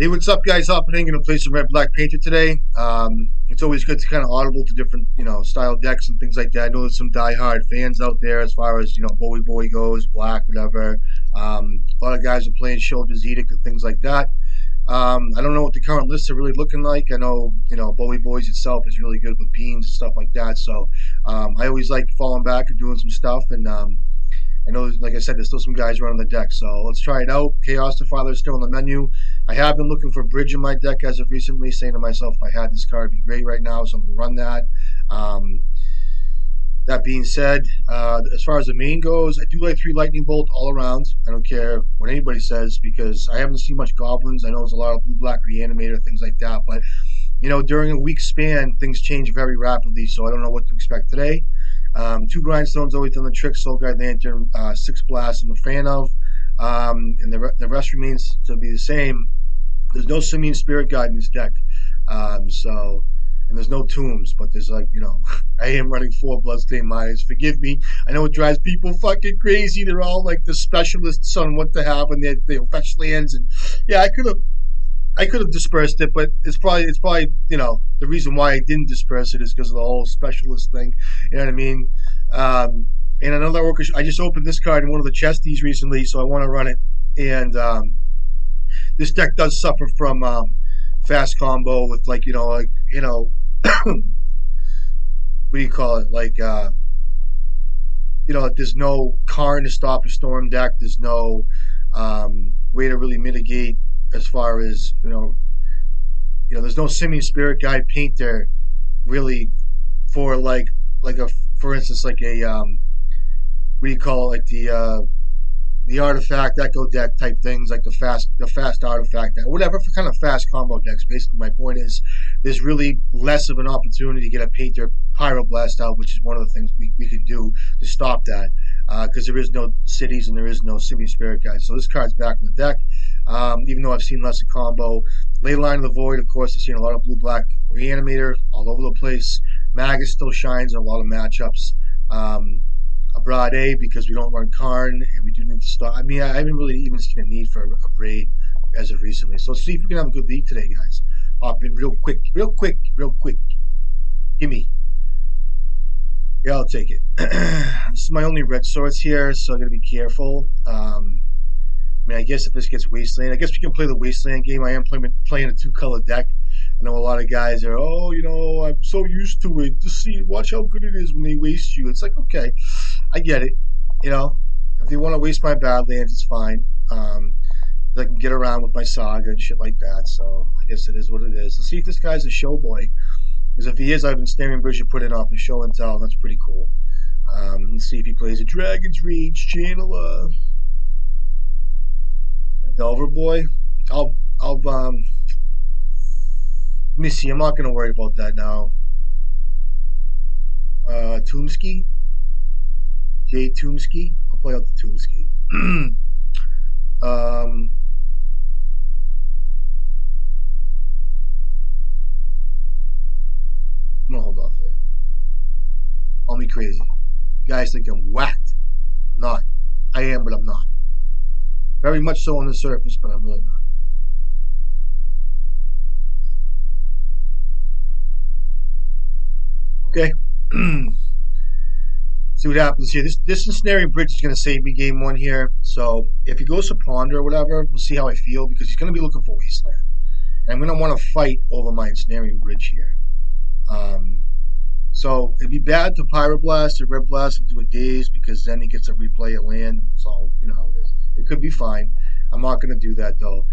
Hey, what's up, guys? Hopping in, gonna play some Red Black Painter today. It's always good to kind of audible to different, style decks and things like that. I know there's some diehard fans out there as far as Bowie goes, Black, whatever. A lot of guys are playing Shoulders Edict and things like that. I don't know what the current lists are really looking like. I know, Bowie Boys itself is really good with beans and stuff like that. So I always like falling back and doing some stuff. And I know, like I said, there's still some guys running the deck, so let's try it out. Chaos Defiler is still on the menu. I have been looking for Bridge in my deck as of recently, saying to myself, if I had this card, it'd be great right now, so I'm going to run that. That being said, as far as the main goes, I do like 3 Lightning Bolt all around. I don't care what anybody says, because I haven't seen much Goblins. I know there's a lot of Blue-Black Reanimator, things like that, but, during a week span, things change very rapidly, so I don't know what to expect today. 2 Grindstones always done the trick. Soul Guide Lantern, 6 Blasts I'm a fan of, and the rest remains to be the same. There's no Simian Spirit Guide in this deck, and there's no Tombs, but there's I am running 4 Bloodstained Miners. Forgive me, I know it drives people fucking crazy. They're all like the specialists on what to have and they fetch lands, and yeah, I could have dispersed it, but it's probably the reason why I didn't disperse it is because of the whole specialist thing. You know what I mean? And another Orcish, I just opened this card in one of the chesties recently, so I want to run it. And this deck does suffer from fast combo with what do you call it? There's no Karn to stop a storm deck. There's no way to really mitigate. As far as there's no Simian Spirit Guide Painter really for for instance what do you call it, the artifact echo deck type things, like the fast artifact deck, whatever, for kind of fast combo decks. Basically, my point is there's really less of an opportunity to get a Painter Pyroblast out, which is one of the things we can do to stop that, because there is no cities and there is no Simian Spirit Guide. So this card's back in the deck. Even though I've seen less of combo. Leyline of the Void, of course, I've seen a lot of Blue-Black Reanimator all over the place. Magus still shines in a lot of matchups. A Broad A, because we don't run Karn, and we do need to stop. I mean, I haven't really even seen a need for a Braid as of recently. So let's see if we can have a good league today, guys. Hop in real quick. Gimme. Yeah, I'll take it. This is my only red swords here, so I gotta be careful. I guess if this gets Wasteland, I guess we can play the Wasteland game. I am playing a 2-color deck. I know a lot of guys are, I'm so used to it. Just watch how good it is when they waste you. It's like, okay, I get it. If they want to waste my Badlands, it's fine. I can get around with my Saga and shit like that. So I guess it is what it is. Let's see if this guy's a show boy. Because if he is, I've been Snaring Bridge to put in off the show and tell. That's pretty cool. Let's see if he plays a Dragon's Rage Channeler. Delver boy. Let me see. I'm not going to worry about that now. Tombski. Jay Tombski. I'll play out the Tombski. I'm going to hold off there. Call me crazy. You guys think I'm whacked. I'm not. I am, but I'm not. Very much so on the surface, but I'm really not. Okay. See what happens here. This Ensnaring Bridge is going to save me game 1 here. So if he goes to Ponder or whatever, we'll see how I feel, because he's going to be looking for Wasteland. And I'm going to want to fight over my Ensnaring Bridge here. So it'd be bad to Pyroblast or Red Blast into a Daze, because then he gets a replay of land. It's all, how it is. It could be fine. I'm not going to do that, though.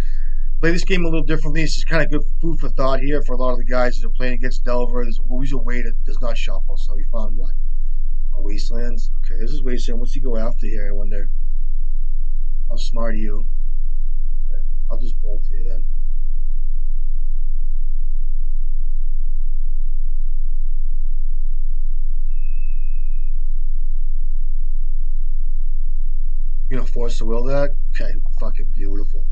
Play this game a little differently. This is kind of good food for thought here for a lot of the guys that are playing against Delver. There's always a way that does not shuffle. So he found what? A Wastelands? Okay, this is Wasteland. What's he go after here, I wonder? How smart are you? Okay, I'll just bolt here then. You're gonna force the will that? Okay, fucking beautiful.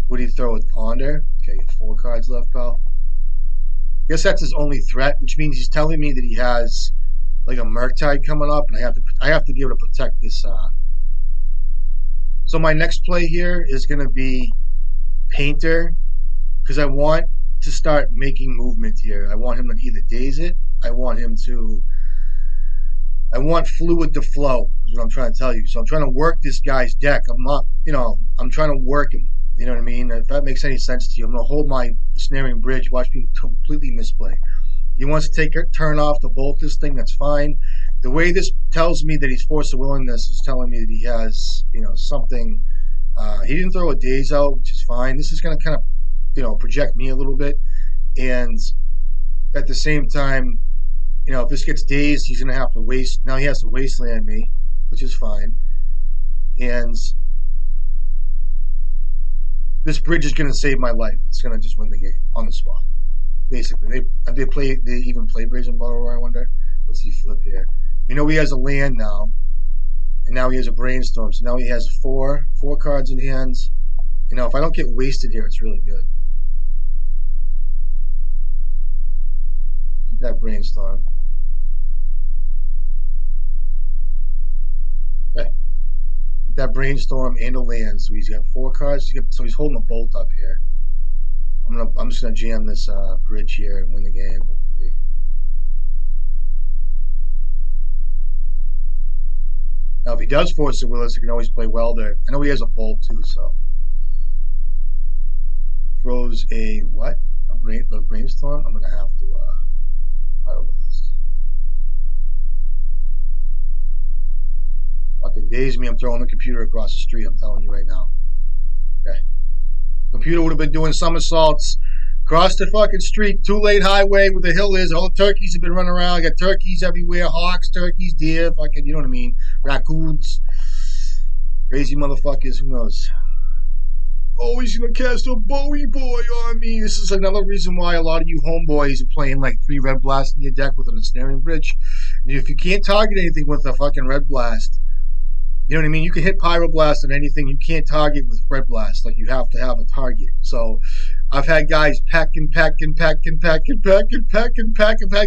What do you throw with Ponder? Okay, 4 cards left, pal. I guess that's his only threat, which means he's telling me that he has like a Murktide coming up, and I have to be able to protect this. So my next play here is going to be Painter, because I want to start making movement here. I want him to either daze it. I want him to. I want fluid to flow. Is what I'm trying to tell you. So I'm trying to work this guy's deck. I'm not. I'm trying to work him. You know what I mean? If that makes any sense to you, I'm gonna hold my snaring bridge. Watch me completely misplay. He wants to take a turn off to bolt this thing. That's fine. The way this tells me that he's forced to willingness is telling me that he has, something. He didn't throw a daze out, which is fine. This is going to kind of, project me a little bit. And at the same time, if this gets dazed, he's going to have to waste. Now he has to wasteland me, which is fine. And this bridge is going to save my life. It's going to just win the game on the spot. Basically, they even play Brazen Borrower, I wonder. What's he flip here? He has a land now, and now he has a Brainstorm. So now he has four cards in hands. If I don't get wasted here, it's really good. That Brainstorm. Okay. That Brainstorm and a land. So he's got 4 cards. So he's holding a bolt up here. I'm just gonna jam this bridge here and win the game, hopefully. Now, if he does force the Willis, he can always play Welder. I know he has a bolt too, so throws a what? The Brainstorm. I'm gonna have to Pyroblast. Fucking daze me! I'm throwing the computer across the street. I'm telling you right now. Okay. Computer would have been doing somersaults across the fucking street, 2-lane highway where the hill is. All the turkeys have been running around. I got turkeys everywhere, hawks, turkeys, deer, fucking, you know what I mean, raccoons, crazy motherfuckers. Who knows? Oh, he's gonna cast a Bowie boy on me. This is another reason why a lot of you homeboys are playing like 3 red blasts in your deck with an ensnaring bridge. And if you can't target anything with a fucking red blast, you know what I mean? You can hit Pyroblast on anything. You can't target with Red Blast. Like, you have to have a target. So, I've had guys pack. I've had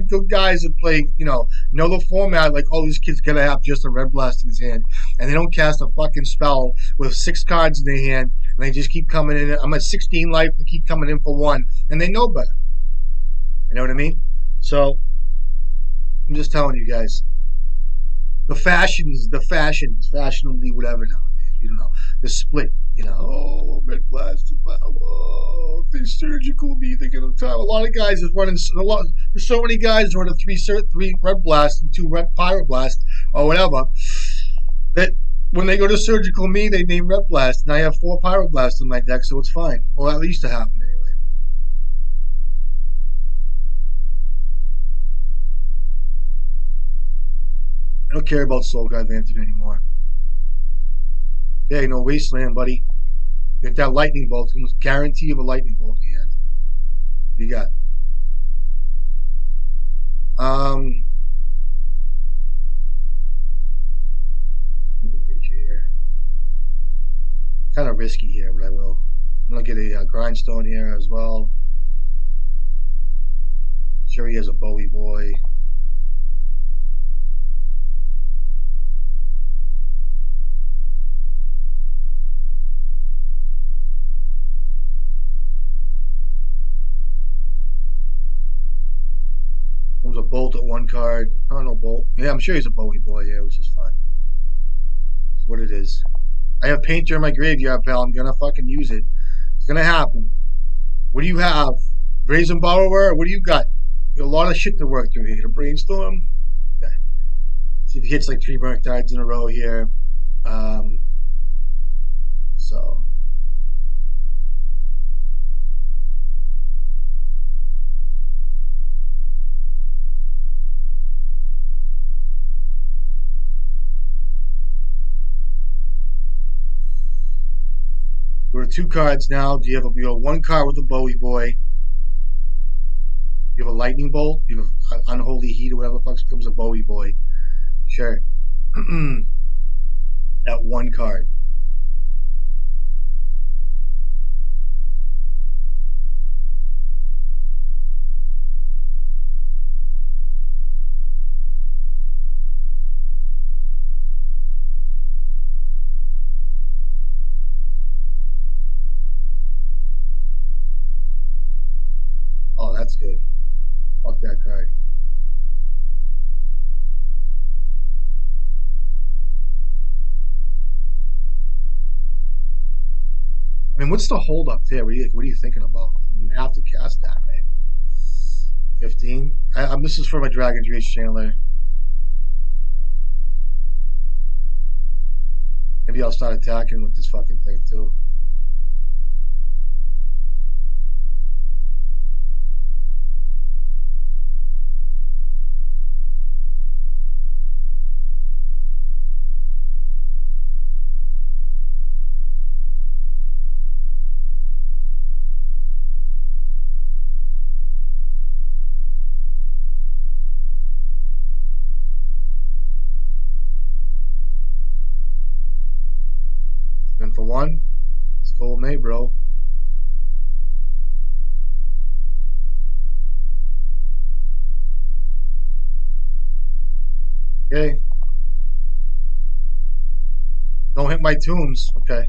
good guys that play, know the format. Like, oh, this kid's going to have just a Red Blast in his hand. And they don't cast a fucking spell with 6 cards in their hand. And they just keep coming in. I'm at 16 life. They keep coming in for 1. And they know better. You know what I mean? So, I'm just telling you guys. The fashions, fashionably whatever nowadays. You don't know. The split, oh, Red Blast, oh, if they surgical me, they're gonna time. A lot of guys is running there's so many guys running 3 Red Blast and 2 Red Pyroblast or whatever that when they go to surgical me, they name Red Blast, and I have 4 Pyroblast in my deck, so it's fine. Well, that used to happen anyway. I don't care about Soul Guide Lantern anymore. Yeah, no Wasteland, buddy. Get that lightning bolt. Almost guarantee of a lightning bolt in your hand. What you got? Make a creature here. Kind of risky here, but I will. I'm gonna get a grindstone here as well. Sure, he has a Bowie boy. Comes a bolt at 1 card. Oh, no bolt. Yeah, I'm sure he's a Bowie boy, yeah, which is fine. That's what it is. I have Painter in my graveyard, pal. I'm gonna fucking use it. It's gonna happen. What do you have? Brazen Borrower? What do you got? You got a lot of shit to work through here. You got a Brainstorm? Okay. See if he hits like 3 burnt tides in a row here. So. We're at 2 cards now. Do you have 1 card with a Bowie boy? You have a lightning bolt. You have an unholy heat or whatever the fuck becomes a Bowie boy. Sure. At 1 card. I mean, what's the hold up there? What are you thinking about? I mean, you have to cast that, right? 15. This is for my Dragon's Rage Chandler. Maybe I'll start attacking with this fucking thing too. And for one, let's go with me, bro. Okay. Don't hit my tombs. Okay.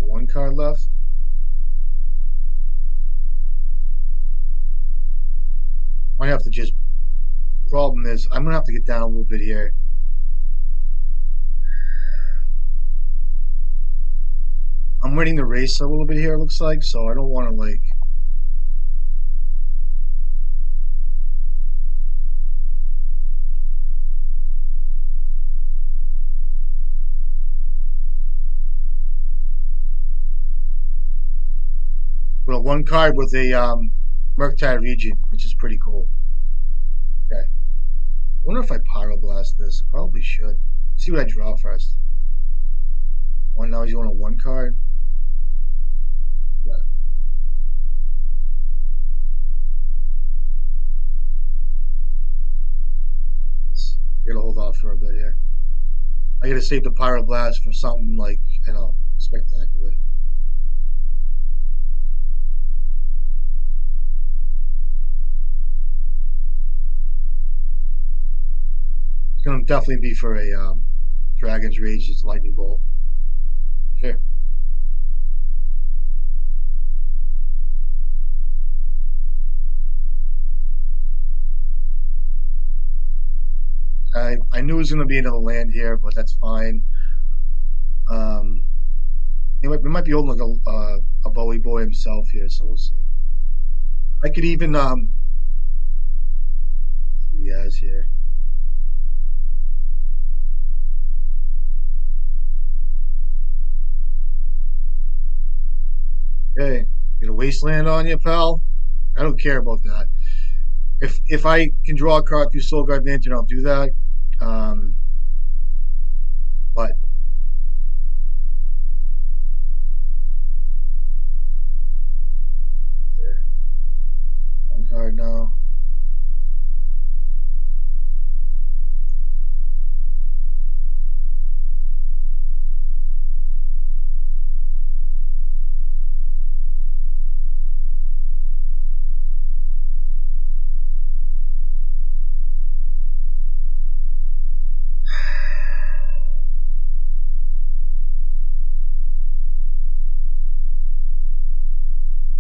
One card left. Might have to just. The problem is, I'm gonna have to get down a little bit here. I'm winning the race a little bit here, it looks like, so I don't want to, like. Well, one card with a Murktide Region, which is pretty cool. Okay. I wonder if I Pyroblast this. I probably should. See what I draw first. One, now he's on a one card. Got it. I gotta hold off for a bit here. I gotta save the Pyroblast for something like, spectacular. It's gonna definitely be for a Dragon's Rage. It's Lightning Bolt. Sure. I knew it was gonna be another land here, but that's fine. We might be holding like a Bowie boy himself here, so we'll see. I could even see what he has here. Hey, get a wasteland on you, pal. I don't care about that. If I can draw a card through Soul Guard Lantern, I'll do that. But there, one card now.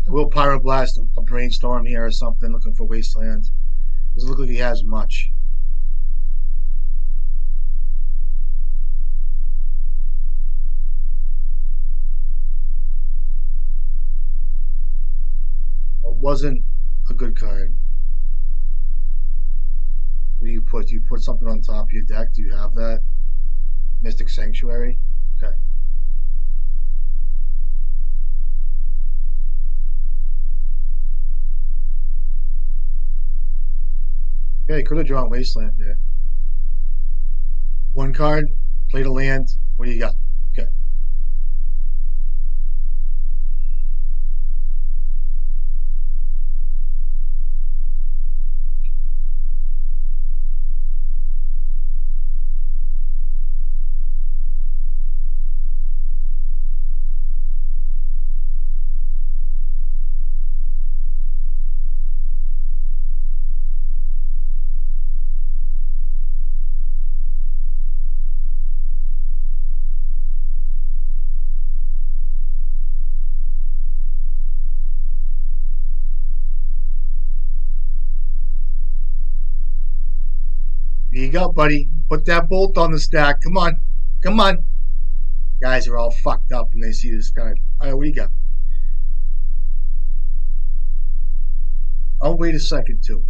I will Pyroblast a Brainstorm here or something, looking for Wasteland. Doesn't look like he has much. It wasn't a good card. What do you put? Do you put something on top of your deck? Do you have that? Mystic Sanctuary? Okay. Yeah, you could have drawn Wasteland there. One card, played a land. What do you got? Okay. you go, buddy. Put that bolt on the stack. Come on. Come on. Guys are all fucked up when they see this card. All right, what do you got? I'll wait a second, too.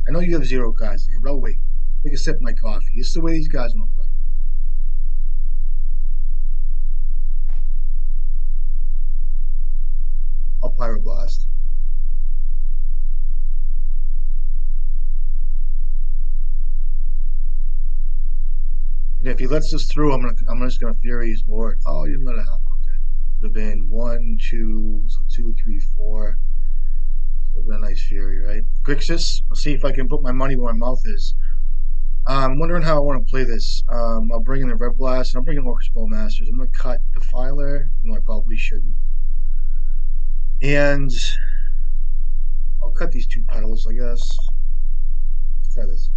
I know you have 0 cards in here, but I'll wait. Take a sip of my coffee. This is the way these guys want to play. I'll Pyroblast. And if he lets us through, I'm just gonna Fury his board. Oh, you didn't let it happen. Okay. Would have been 1, 2, so 2, 3, 4. So a nice Fury, right? Grixis. I'll see if I can put my money where my mouth is. I'm wondering how I want to play this. I'll bring in the Red Blast, and I'll bring in Orcish Bowmasters. I'm going to cut Defiler, even though I probably shouldn't. And I'll cut these 2 petals, I guess. Let's try this.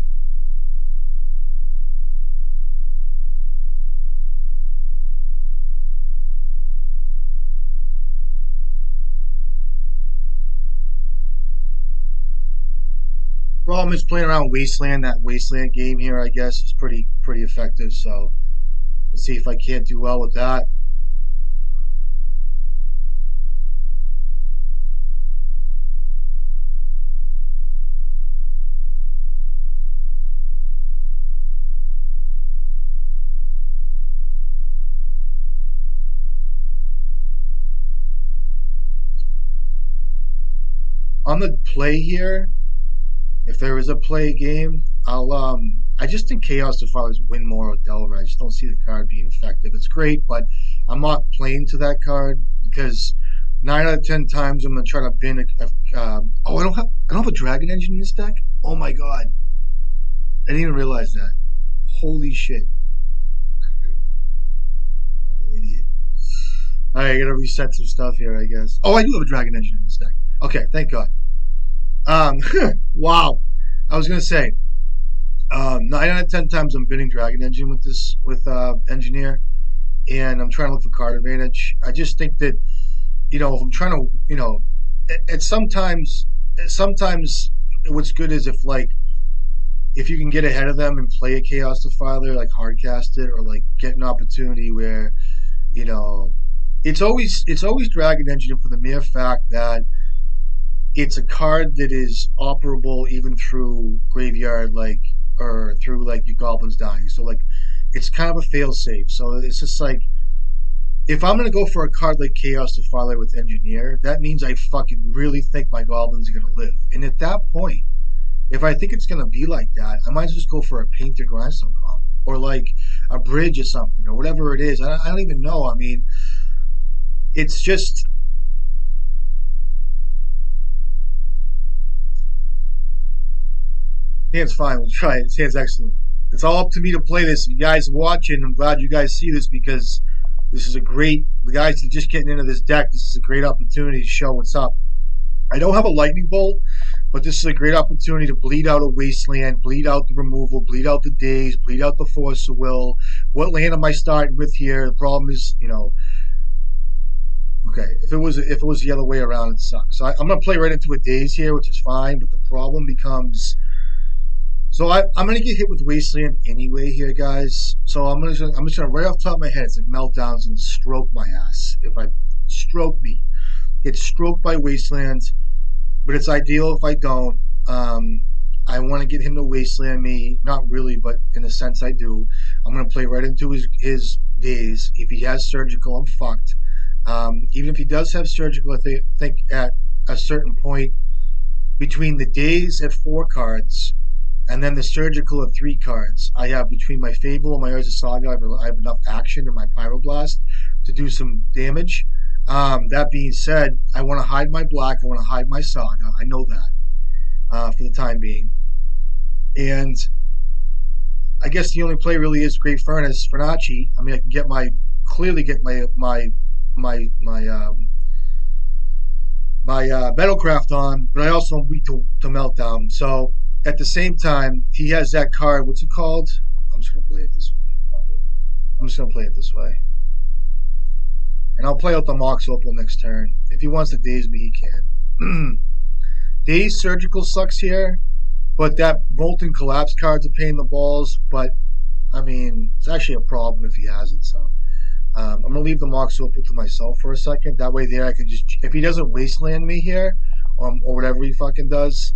Problem is playing around Wasteland. That Wasteland game here, I guess, is pretty effective. So let's see if I can't do well with that. On the play here, if there is a play game, I just think Chaos Defilers win more with Delver. I just don't see the card being effective. It's great, but I'm not playing to that card because 9 out of 10 times I'm gonna try to bin oh, I don't have a Dragon Engine in this deck. Oh my god, I didn't even realize that. Holy shit, fucking idiot. All right, I gotta reset some stuff here, I guess. Oh, I do have a Dragon Engine in this deck. Okay, thank God. Wow. I was gonna say, 9 out of 10 times I'm bidding Dragon Engine with Engineer, and I'm trying to look for card advantage. I just think that, if I'm trying to, sometimes what's good is if you can get ahead of them and play a Chaos Defiler, like hardcast it, or like get an opportunity where, it's always Dragon Engine for the mere fact that it's a card that is operable even through graveyard, or through your Goblins dying. So it's kind of a fail-safe. So it's just if I'm gonna go for a card like Chaos Defiler with Engineer, that means I fucking really think my Goblins are gonna live. And at that point, if I think it's gonna be like that, I might as well just go for a Painted Grindstone combo, or a Bridge or something, or whatever it is. I don't even know. I mean, it's just. Hand's fine. We'll try it. This hand's excellent. It's all up to me to play this. You guys watching, I'm glad you guys see this because this is the guys that are just getting into this deck, this is a great opportunity to show what's up. I don't have a Lightning Bolt, but this is a great opportunity to bleed out a Wasteland, bleed out the removal, bleed out the Daze, bleed out the Force of Will. What land am I starting with here? The problem is, okay, if it was the other way around, it sucks. So I'm going to play right into a Daze here, which is fine, but the problem becomes. So I'm gonna get hit with Wasteland anyway here, guys. So I'm just gonna right off the top of my head, it's like Meltdown's gonna stroke my ass. If I get stroked by Wasteland, but it's ideal if I don't. I want to get him to Wasteland me, not really, but in a sense I do. I'm gonna play right into his Daze. If he has Surgical, I'm fucked. Even if he does have Surgical, I think at a certain point between the Daze at 4 cards. And then the Surgical of 3 cards. I have between my Fable and my Urza Saga, I have enough action in my Pyroblast to do some damage. That being said, I want to hide my black. I want to hide my Saga. I know that for the time being. And I guess the only play really is Great Furnace, Fernacci. I mean, I can clearly get my Battlecraft on, but I also am weak to Meltdown. So. At the same time, he has that card. What's it called? I'm just going to play it this way. Okay. I'm just going to play it this way. And I'll play out the Mox Opal next turn. If he wants to Daze me, he can. Daze Surgical sucks here. But that Molten Collapse card's a pain in the balls. But I mean, it's actually a problem if he has it. So I'm gonna leave the Mox Opal to myself for a second. That way, there I can just if he doesn't wasteland me here, or whatever he fucking does,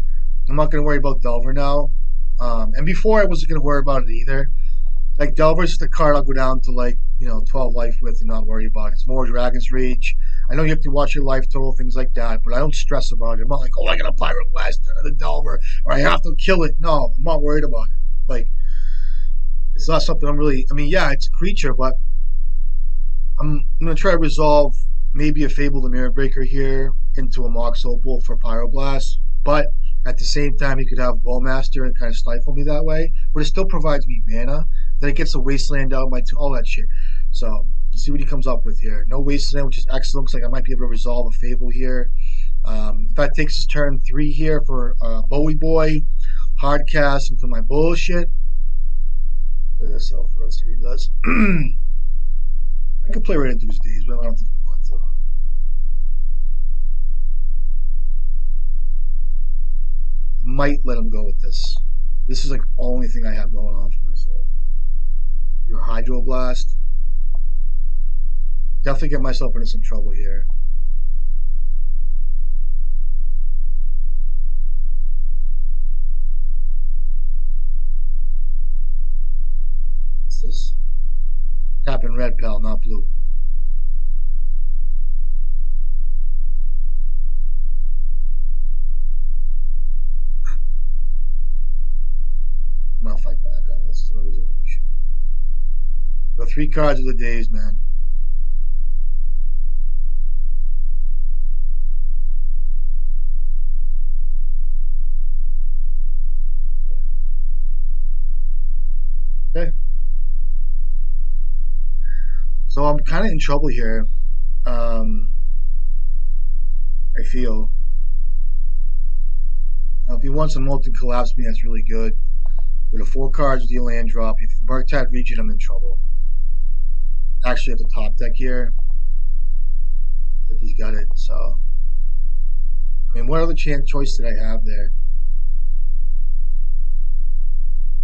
I'm not gonna worry about Delver now. And before I wasn't gonna worry about it either. Like Delver's just a card I'll go down to like 12 life with and not worry about it. It's more Dragon's Rage. I know you have to watch your life total, things like that, but I don't stress about it. I'm not like, oh, I got a Pyroblast the Delver, or I have to kill it. No, I'm not worried about it. Like, it's not something I'm really. I mean, yeah, it's a creature, but I'm gonna try to resolve maybe a Fabled Mirror Breaker here into a Mox Opal for Pyroblast, but at the same time, he could have Bowmaster and kind of stifle me that way. But it still provides me mana. Then it gets a Wasteland out, all that shit. So let's see what he comes up with here. No Wasteland, which is excellent. Looks like I might be able to resolve a Fable here. If that takes his turn 3 here for Bowie Boy, hard cast into my bullshit. Play this out for us. See what he does. I could play right into his days, but I don't think I want to. Might let him go with this. This is like the only thing I have going on for myself. Your Hydroblast. Definitely get myself into some trouble here. What's this? Tapping red, pal, not blue. I'm gonna fight back on this. There's no reason why we should. Got 3 cards of the days, man. Okay. So I'm kind of in trouble here. I feel. Now, if he wants a Molten Collapse me, that's really good. Go to 4 cards with the land drop. If Murktide Region, I'm in trouble. Actually, at the top deck here, I think he's got it. So, I mean, what other choice did I have there?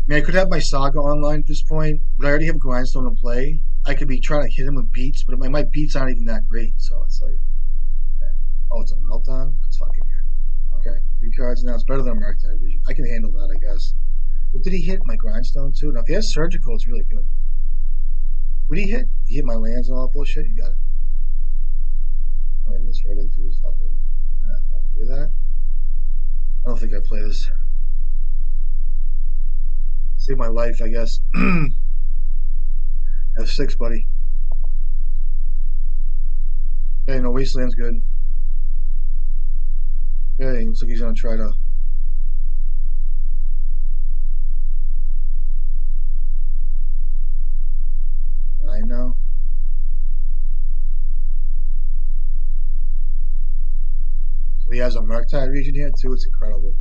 I mean, I could have my Saga online at this point, but I already have Grindstone in play. I could be trying to hit him with beats, but my beats aren't even that great. So it's like, okay. Oh, it's a Meltdown? That's fucking good. Okay, 3 cards now. It's better than a Murktide Vision. I can handle that, I guess. What did he hit? My Grindstone too? Now, if he has Surgical, it's really good. What did he hit? He hit my lands and all that bullshit? You got it. Playing this right into his fucking... I can play that? I don't think I play this. Save my life, I guess. F6, buddy. Okay, no, Wasteland's good. Okay, looks like he's gonna try to... I know. So he has a Murktide region here too. It's incredible.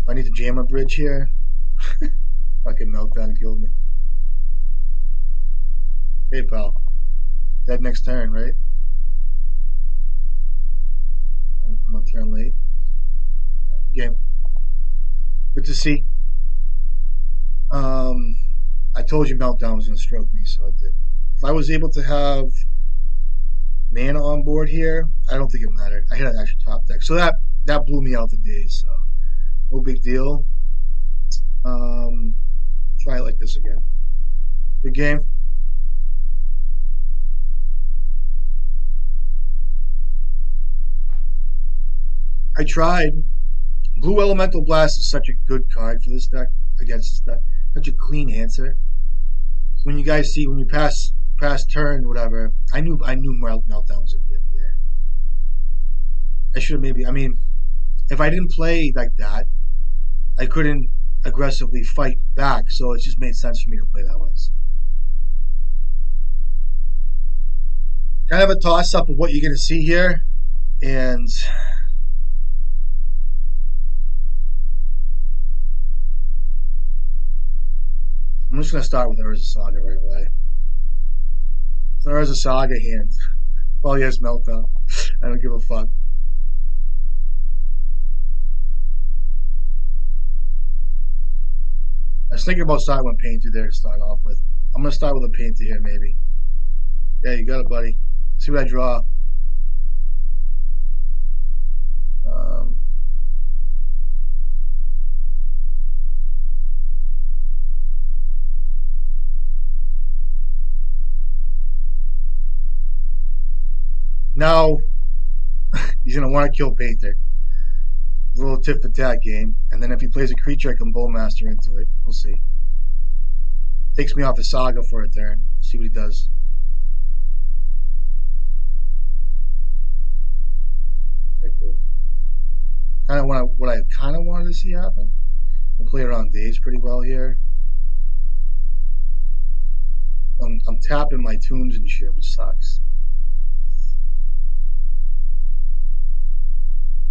I need to jam a bridge here. Fucking Meltdown killed me. Okay, pal. Dead next turn, right? I'm gonna turn late. Game. Good to see. I told you Meltdown was gonna stroke me, so it did. If I was able to have mana on board here, I don't think it mattered. I hit an extra top deck, so that blew me out the days. So no big deal. Try it like this again. Good game. I tried. Blue Elemental Blast is such a good card for this deck, against this deck. Such a clean answer. When you guys see, when you pass turn, whatever, I knew Meltdown was going to get me there. I should have maybe, I mean, if I didn't play like that, I couldn't aggressively fight back, so it just made sense for me to play that way. So. Kind of a toss-up of what you're going to see here, and I'm just going to start with Urza Saga right away. It's an Urza Saga hand. Probably has Meltdown. I don't give a fuck. I was thinking about starting with Painter there to start off with. I'm going to start with a Painter here, maybe. Yeah, you got it, buddy. See what I draw. Um, now, he's going to want to kill Painter. A little tit for tat game. And then if he plays a creature, I can Bowmaster into it. We'll see. Takes me off a Saga for a turn. See what he does. Okay, cool. Kind of what I kind of wanted to see happen. I can play around Days pretty well here. I'm tapping my tunes and shit, which sucks.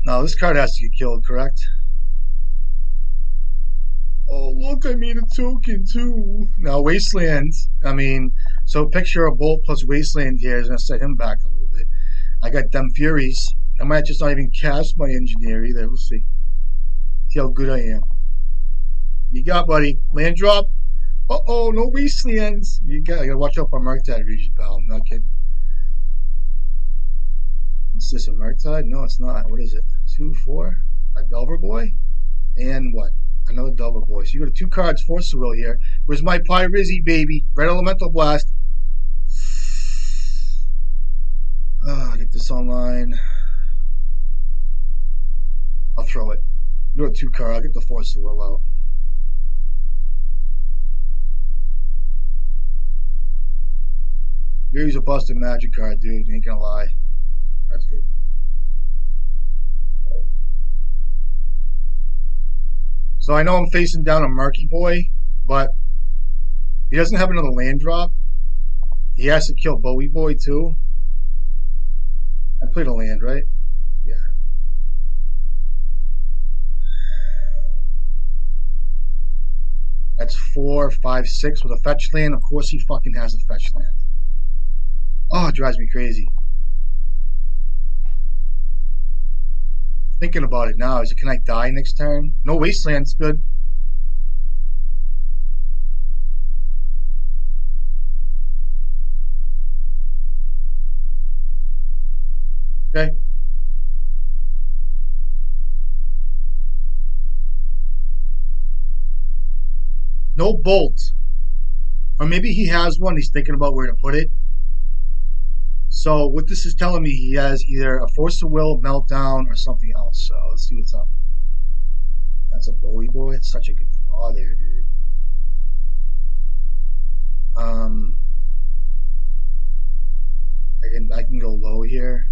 Now this card has to get killed, correct? Oh look, I made a token too. Now Wasteland. I mean, so picture a Bolt plus Wasteland here is gonna set him back a little bit. I got them Furies. I might just not even cast my Engineer either. We'll see. See how good I am. You got, buddy. Land drop. Uh-oh, no Wastelands. I gotta watch out for Murktide region, pal. I'm not kidding. Is this a Murktide? No, it's not. What is it? 2, 4? A Delver boy? And what? Another Delver boy. So you got 2 cards, Force of Will here. Where's my Pyrizzi, baby? Red Elemental Blast. I get this online. I'll throw it. You got 2 cards. I'll get the Force of Will out. Here's a busted magic card, dude. Ain't gonna lie. That's good. Okay. So I know I'm facing down a Murky boy, but he doesn't have another land drop. He has to kill Bowie boy too. I played a land, right? Yeah. That's 4, 5, 6 with a fetch land. Of course he fucking has a fetch land. Oh, it drives me crazy. Thinking about it now, is it, can I die next turn? No Wasteland's good. Okay. No Bolt. Or maybe he has one, he's thinking about where to put it. So what this is telling me, he has either a Force of Will, Meltdown, or something else. So let's see what's up. That's a Bowie boy. It's such a good draw there, dude. I can go low here.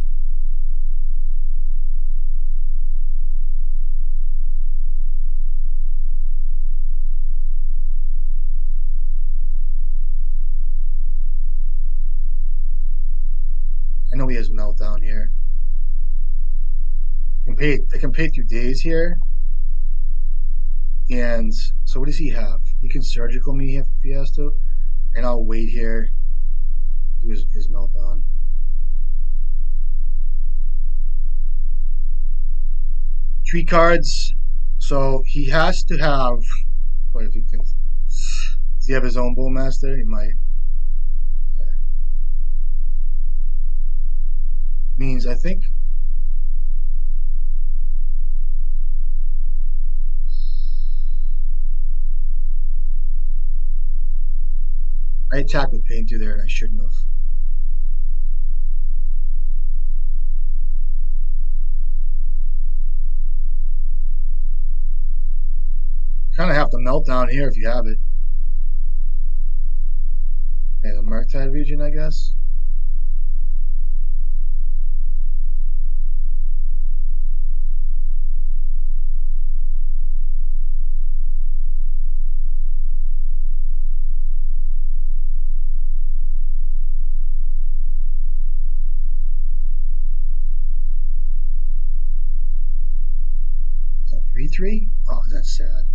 I know he has Meltdown here. I can pay through Days here. And so what does he have? He can surgical me if he has to. And I'll wait here. Do his Meltdown. Tree cards. So he has to have quite a few things. Does he have his own Bowmaster? He might. Okay. Means I think I attacked with Painter there and I shouldn't have. Kind of have to Meltdown here if you have it. Okay, the Murktide region, I guess. So 3/3? Oh, that's sad.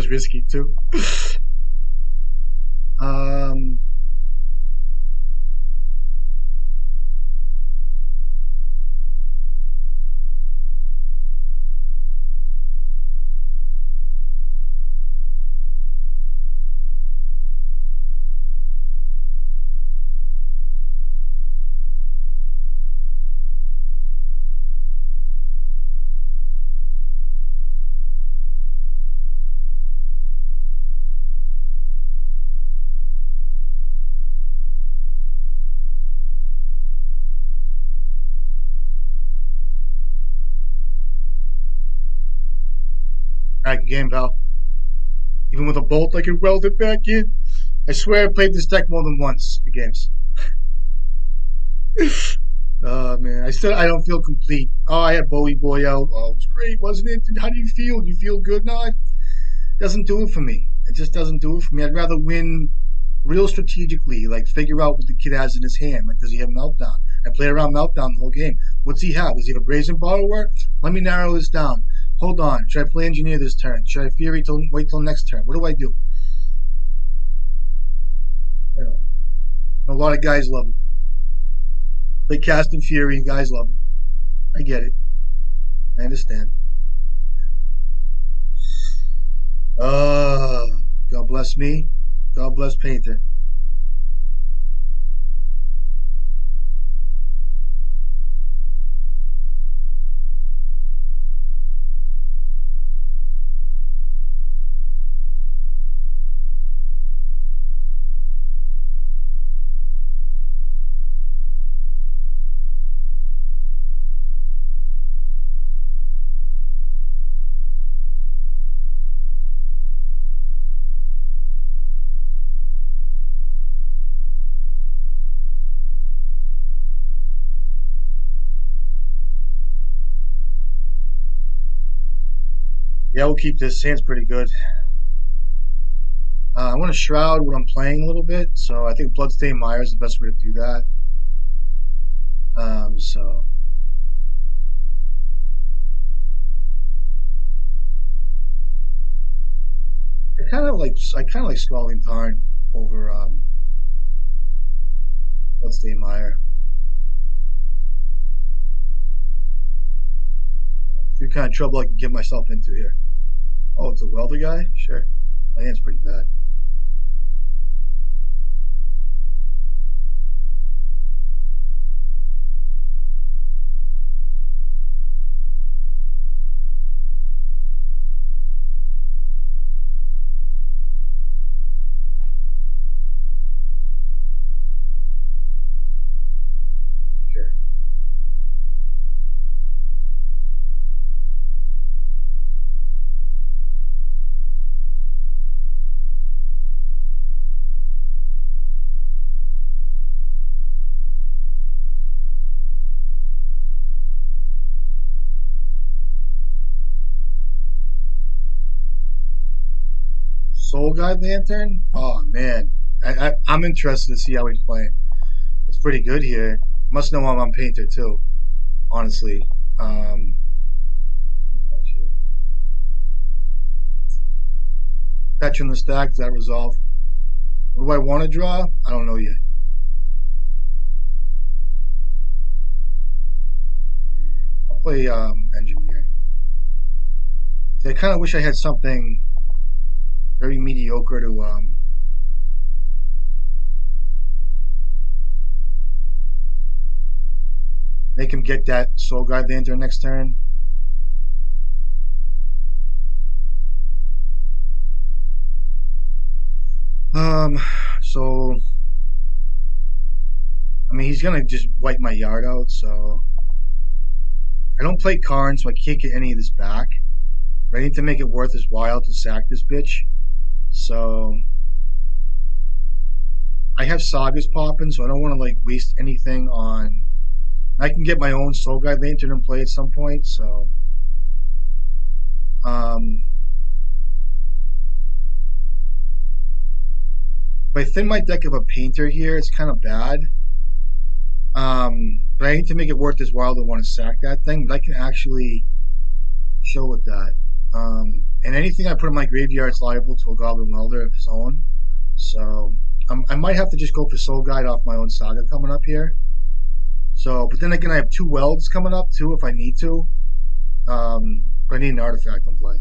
was risky too. Um, Alright, game, pal. Even with a bolt, I can weld it back in. I swear I played this deck more than once in games. Oh man, I don't feel complete. Oh, I had Bowie Boy out. Oh, it was great, wasn't it? Dude, how do you feel? Do you feel good? No, it doesn't do it for me. It just doesn't do it for me. I'd rather win real strategically, like figure out what the kid has in his hand. Like, does he have Meltdown? I played around Meltdown the whole game. What's he have? Does he have a Brazen Borrower? Let me narrow this down. Hold on. Should I play Engineer this turn? Should I Fury till wait till next turn? What do I do? I don't know. A lot of guys love it. Play Cast and Fury, guys love it. I get it. I understand. Uh, God bless me. God bless Painter. Yeah, we'll keep this. Hand's pretty good. I want to shroud what I'm playing a little bit, so I think Bloodstained Mire is the best way to do that. So I kind of like Scalding Tarn over Bloodstained Mire. See what kind of trouble I can get myself into here. Oh, it's a welder guy? Sure. My hand's pretty bad. Sure. Soul Guide Lantern? Oh man, I'm interested to see how he's playing. It's pretty good here. Must know I'm on Painter too, honestly. Um, Fetch in the stack, does that resolve? What do I want to draw? I don't know yet. I'll play Engineer. See, I kind of wish I had something very mediocre to make him get that Soul Guide Lantern next turn. Um, so I mean, he's gonna just wipe my yard out. So I don't play Karn, so I can't get any of this back. But I need to make it worth his while to sack this bitch. So I have Sagas popping, so I don't want to like waste anything on. I can get my own Soul Guide Lantern and play at some point. So um, if I thin my deck of a Painter here, it's kind of bad. But I need to make it worth his while to want to sack that thing. But I can actually show with that. And anything I put in my graveyard is liable to a Goblin Welder of his own. So I might have to just go for Soul Guide off my own Saga coming up here. So, but then again, I have 2 Welds coming up too if I need to. But I need an artifact in play.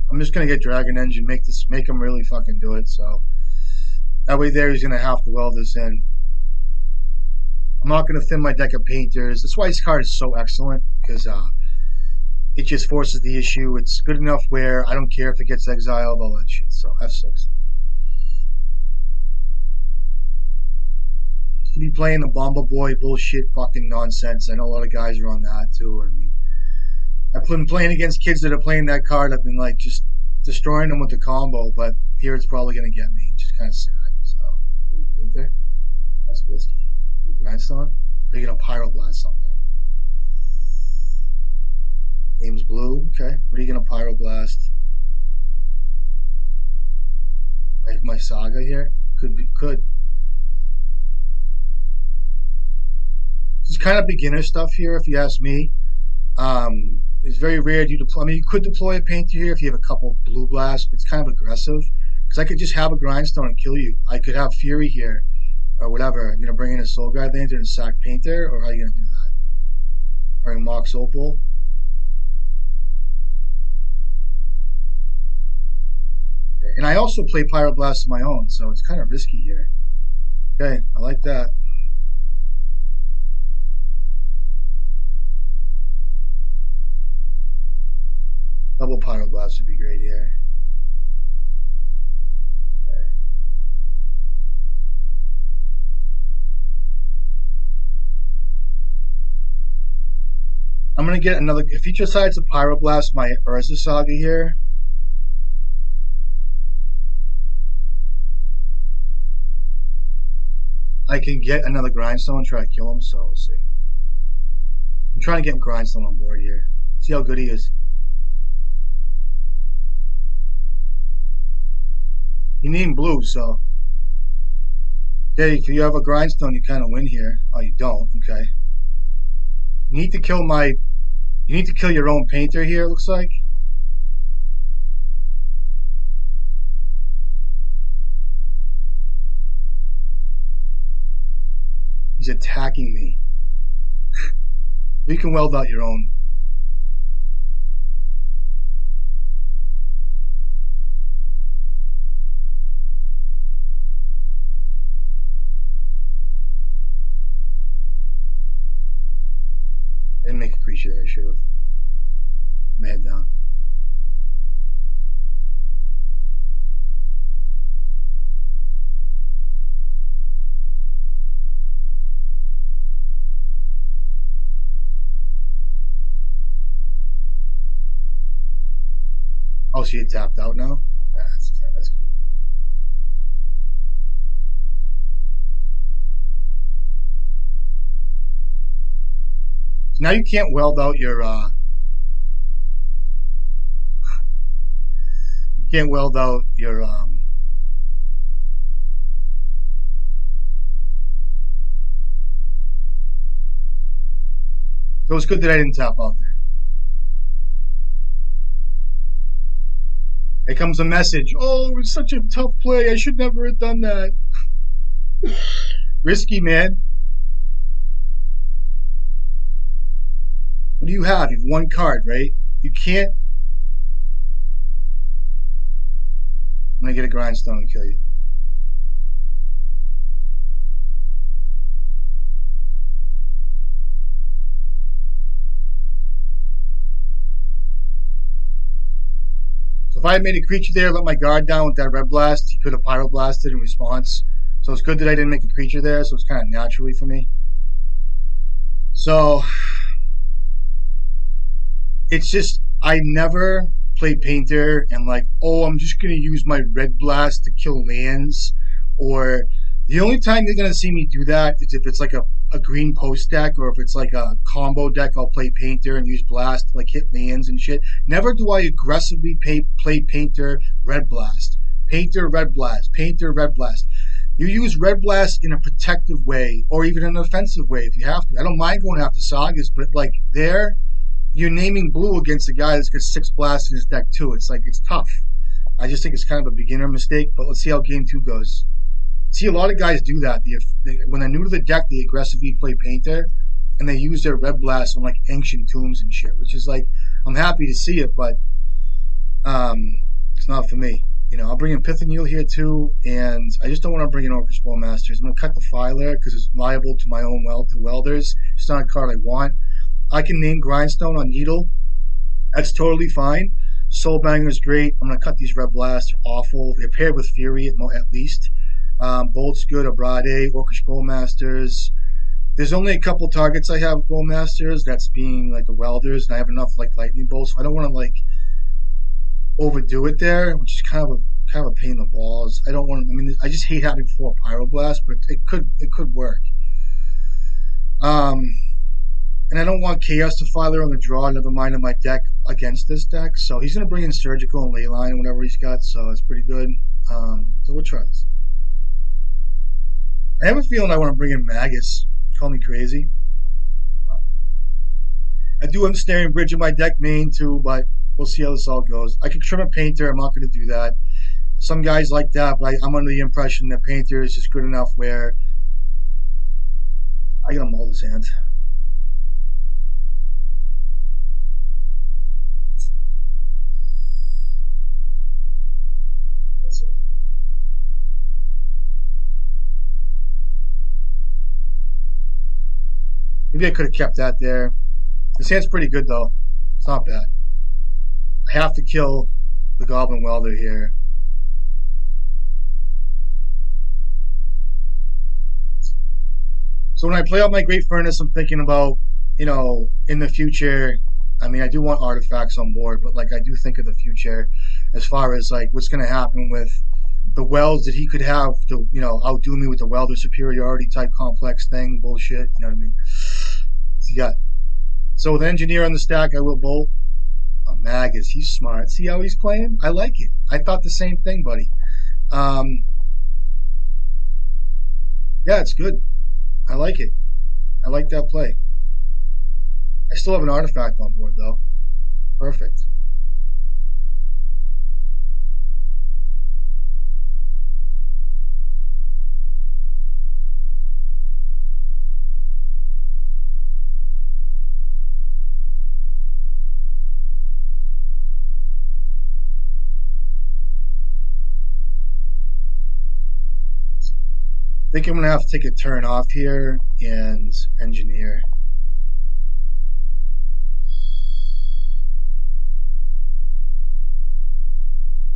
I'm just gonna get Dragon Engine, make him really fucking do it. So that way, there he's gonna have to weld this in. I'm not gonna thin my deck of Painters. That's why this card is so excellent, because it just forces the issue. It's good enough where I don't care if it gets exiled, all that shit. So F6. To be playing the Bomba Boy bullshit fucking nonsense. I know a lot of guys are on that too. I mean, I've been playing against kids that are playing that card. I've been like just destroying them with the combo, but here it's probably gonna get me. It's just kind of sad. So I'm gonna Painter. That's risky. Grindstone? Or are you gonna Pyroblast something? Name's blue. Okay. What are you gonna Pyroblast? My Saga here? Could. This is kind of beginner stuff here, if you ask me. It's very rare to deploy. I mean, you could deploy a Painter here if you have a couple Blue Blasts, but it's kind of aggressive. Because I could just have a Grindstone and kill you. I could have Fury here, or whatever. I'm going to bring in a Soul Guide Lantern and sack Painter, or how are you going to do that? Or a Mox Opal? Okay. And I also play Pyroblast of my own, so it's kind of risky here. Okay, I like that. Double Pyroblast would be great here. Okay. I'm going to get another... If he decides to Pyroblast my Urza Saga here... I can get another Grindstone and try to kill him, so we'll see. I'm trying to get Grindstone on board here. See how good he is. You need blue, so... Okay, if you have a Grindstone, you kind of win here. Oh, you don't. Okay. You need to kill my... You need to kill your own Painter here, it looks like. He's attacking me. You can weld out your own. I didn't make a creature there, I should have. Put my head down. Oh, so you tapped out now? Yeah, that's kind of risky. So now you can't weld out your you can't weld out your so it's good that I didn't tap out there. Here comes a message. Oh, it was such a tough play. I should never have done that. Risky, man. What do you have? You have one card, right? You can't... I'm going to get a Grindstone and kill you. So if I had made a creature there, let my guard down with that Red Blast, he could have Pyroblasted in response. So it's good that I didn't make a creature there, so it's kind of naturally for me. So... It's just, I never play Painter and like, oh, I'm just going to use my Red Blast to kill lands. Or the only time you're going to see me do that is if it's like a a green post deck, or if it's like a combo deck, I'll play Painter and use Blast to like hit lands and shit. Never do I aggressively play Painter Red Blast. Painter Red Blast. Painter Red Blast. You use Red Blast in a protective way, or even an offensive way if you have to. I don't mind going after Sagas, but like there, you're naming blue against a guy that's got 6 blasts in his deck too. It's like, it's tough. I just think it's kind of a beginner mistake, but let's see how game 2 goes. See, a lot of guys do that. When they're new to the deck, they aggressively play Painter, and they use their Red Blast on like Ancient Tombs and shit, which is like, I'm happy to see it, but it's not for me. You know, I'll bring in Pithaniel here too, and I just don't want to bring in Orcish Bowmasters. I'm going to cut the Filer because it's liable to my own welders. It's not a card I want. I can name Grindstone on Needle. That's totally fine. Soulbanger is great. I'm going to cut these Red Blasts. They're awful. They're paired with Fury at least. Bolt's good. Abrade, Orcish Bowmasters. There's only a couple targets I have with Bowmasters. That's being like the welders, and I have enough like lightning bolts. So I don't want to like overdo it there, which is kind of a pain in the balls. I don't want. I mean, I just hate having 4 Pyroblast, but it could work. And I don't want Chaos Defiler on the draw, never mind in my deck against this deck. So he's going to bring in Surgical and Leyline and whatever he's got, so it's pretty good. So we'll try this. I have a feeling I want to bring in Magus. Call me crazy. I do understand Bridge in my deck main too, but we'll see how this all goes. I can trim a Painter. I'm not going to do that. Some guys like that, but I'm under the impression that Painter is just good enough where I got to mull this hand. Maybe I could have kept that there. This hand's pretty good though. It's not bad. I have to kill the Goblin Welder here. So when I play out my Great Furnace, I'm thinking about, you know, in the future. I mean, I do want artifacts on board, but like I do think of the future as far as like what's going to happen with the welds that he could have to, you know, outdo me with the welder superiority type complex thing, bullshit. You know what I mean? So, yeah. So with Engineer on the stack, I will bolt. A Magus, he's smart. See how he's playing? I like it. I thought the same thing, buddy. Yeah, it's good. I like it. I like that play. I still have an artifact on board, though. Perfect. I think I'm going to have to take a turn off here and Engineer.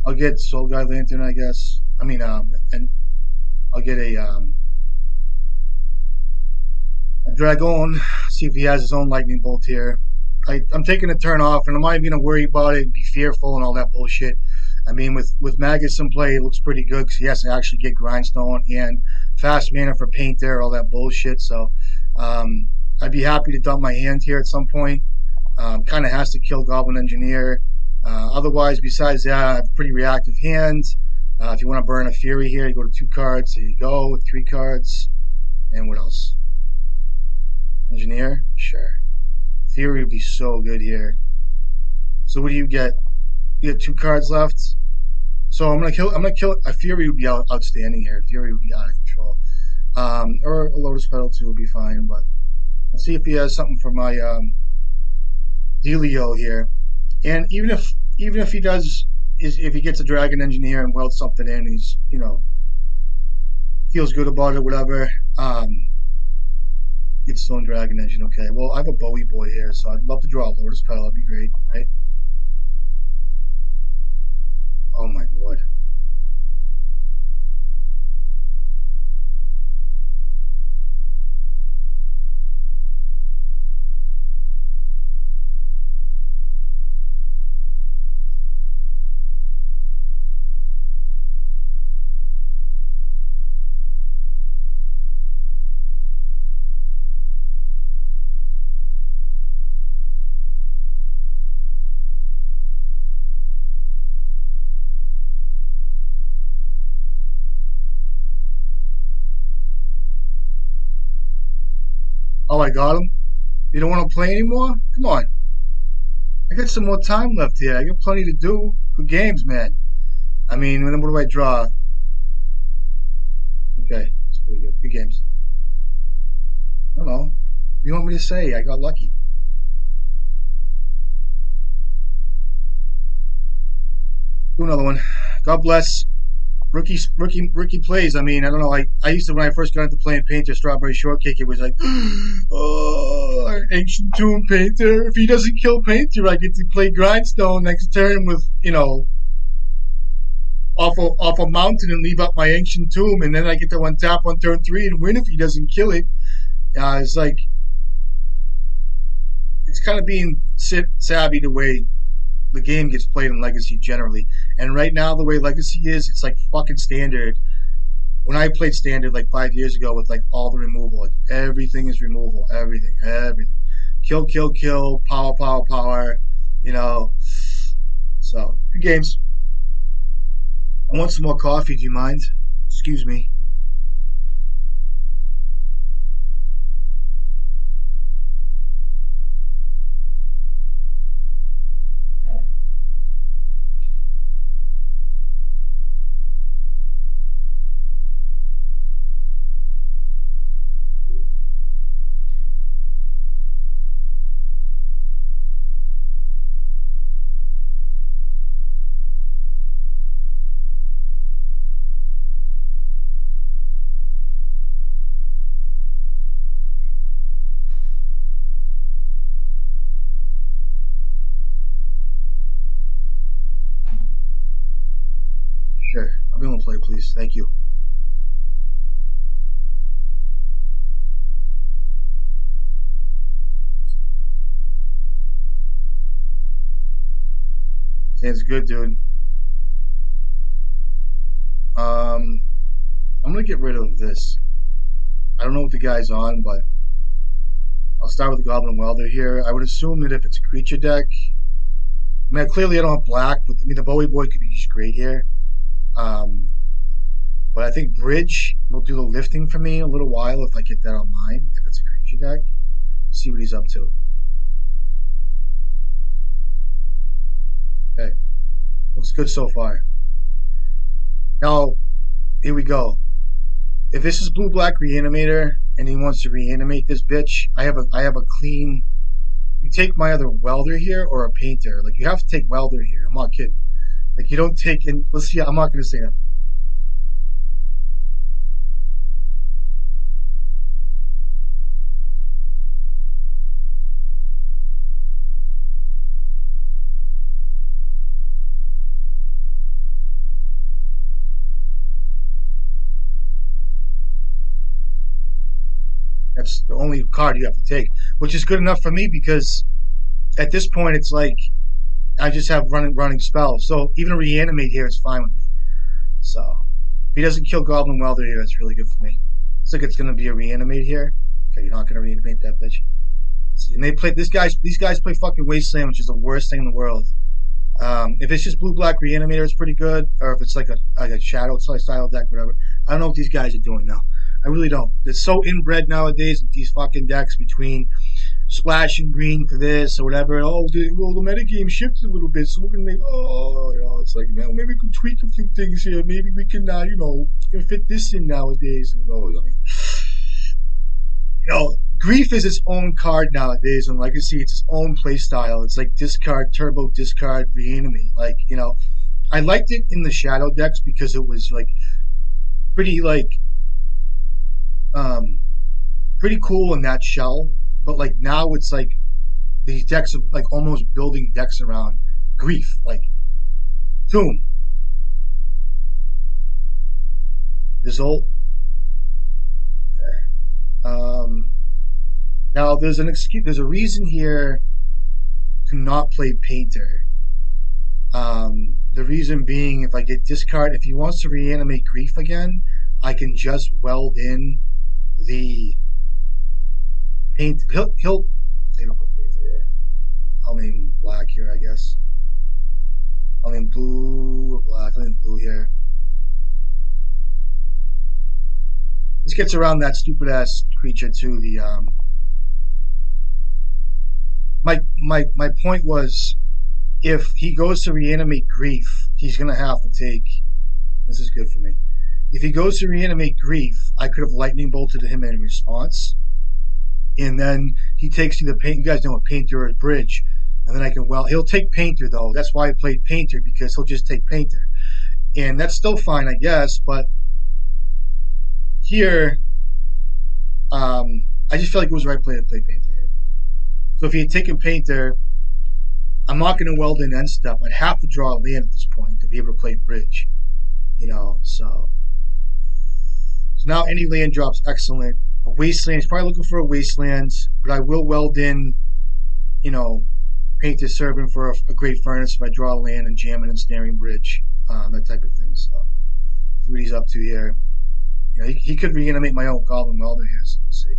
I'll get Soul Guide Lantern, I guess. I mean, and I'll get a Dragon, see if he has his own Lightning Bolt here. I'm taking a turn off, and I'm not even going to worry about it and be fearful and all that bullshit. I mean, with Magus in play, it looks pretty good because he has to actually get Grindstone and fast mana for Painter, all that bullshit. So I'd be happy to dump my hand here at some point. Kind of has to kill Goblin Engineer. Otherwise, besides that, I have a pretty reactive hand. If you want to burn a Fury here, you go to 2 cards. There you go, with 3 cards. And what else? Engineer? Sure. Fury would be so good here. So what do you get? You get 2 cards left. So I'm gonna kill. A Fury would be outstanding here. Fury would be out of control. Or a Lotus Petal too would be fine. But let's see if he has something for my Delio here. And even if he does, if he gets a Dragon Engineer and welds something in, he's, you know, feels good about it, whatever. Get Stone Dragon Engine. Okay. Well, I have a Bowie boy here, so I'd love to draw a Lotus Petal. That'd be great, right? Oh my lord. I got him. You don't want to play anymore? Come on. I got some more time left here. I got plenty to do. Good games, man. I mean, what do I draw? Okay, it's pretty good. Good games. I don't know. What do you want me to say? I got lucky. Do another one. God bless. Rookie plays. I mean, I don't know. I used to, when I first got into playing Painter, Strawberry Shortcake, it was like, oh, Ancient Tomb Painter. If he doesn't kill Painter, I get to play Grindstone next turn with, off a mountain and leave up my Ancient Tomb, and then I get to one tap on turn 3 and win if he doesn't kill it. It's like, it's kind of being savvy the way the game gets played in Legacy generally. And right now, the way Legacy is, it's like fucking Standard. When I played Standard like 5 years ago with like all the removal, like everything is removal, everything. Kill, power, So, good games. I want some more coffee, do you mind? Excuse me. Sure. I'll be able to play, please. Thank you. Sounds good, dude. I'm gonna get rid of this. I don't know what the guy's on, but I'll start with the Goblin Welder here. I would assume that if it's a creature deck, I mean, clearly I don't have black, but I mean, the Bowie Boy could be just great here. But I think Bridge will do the lifting for me a little while if I get that on mine, if it's a creature deck. See what he's up to. Okay. Looks good so far. Now, here we go. If this is blue-black Reanimator and he wants to reanimate this bitch, I have a clean. You take my other Welder here or a Painter. Like, you have to take Welder here. I'm not kidding. Like, you don't take. And let's see. I'm not going to say that. That's the only card you have to take, which is good enough for me because at this point it's like I just have running spells. So even a reanimate here is fine with me. So if he doesn't kill Goblin Welder here, that's really good for me. Looks like it's going to be a reanimate here. Okay, you're not going to reanimate that bitch. See, and they play these guys play fucking Wasteland, which is the worst thing in the world. If it's just blue-black Reanimator, it's pretty good. Or if it's like a Shadow style deck, whatever. I don't know what these guys are doing now. I really don't. It's so inbred nowadays with these fucking decks between splash and green for this or whatever. Oh, well, the metagame shifted a little bit, so we're going to make, it's like, man, maybe we can tweak a few things here. Maybe we can, fit this in nowadays. And, Grief is its own card nowadays, and Legacy, it's its own play style. It's like discard, turbo, discard, reanimate. I liked it in the Shadow decks because it was pretty pretty cool in that shell. But now it's these decks are almost building decks around Grief, Tomb, Result. Okay. Now there's an excuse. There's a reason here to not play Painter. The reason being, if I get discard, if he wants to reanimate Grief again, I can just weld in the paint. He'll put Painter here. I'll name black here, I guess. I'll name blue or black. I'll name blue here. This gets around that stupid ass creature too. The my point was, if he goes to reanimate Grief, he's gonna have to take. This is good for me. If he goes to reanimate Grief, I could have lightning bolted him in response, and then he takes either paint. You guys know what Painter or Bridge, and then I can. Well, he'll take Painter though. That's why I played Painter, because he'll just take Painter, and that's still fine, I guess. But here, I just feel like it was the right play to play Painter here. So if he had taken Painter, I'm not going to weld in end step. I'd have to draw a land at this point to be able to play Bridge. So now any land drop's excellent. A wasteland, he's probably looking for a wasteland, but I will weld in, Painter serving for a great furnace if I draw a land and jam it and snaring Bridge, that type of thing. So see what he's up to here. He could reanimate my own Goblin Welder here, so we'll see.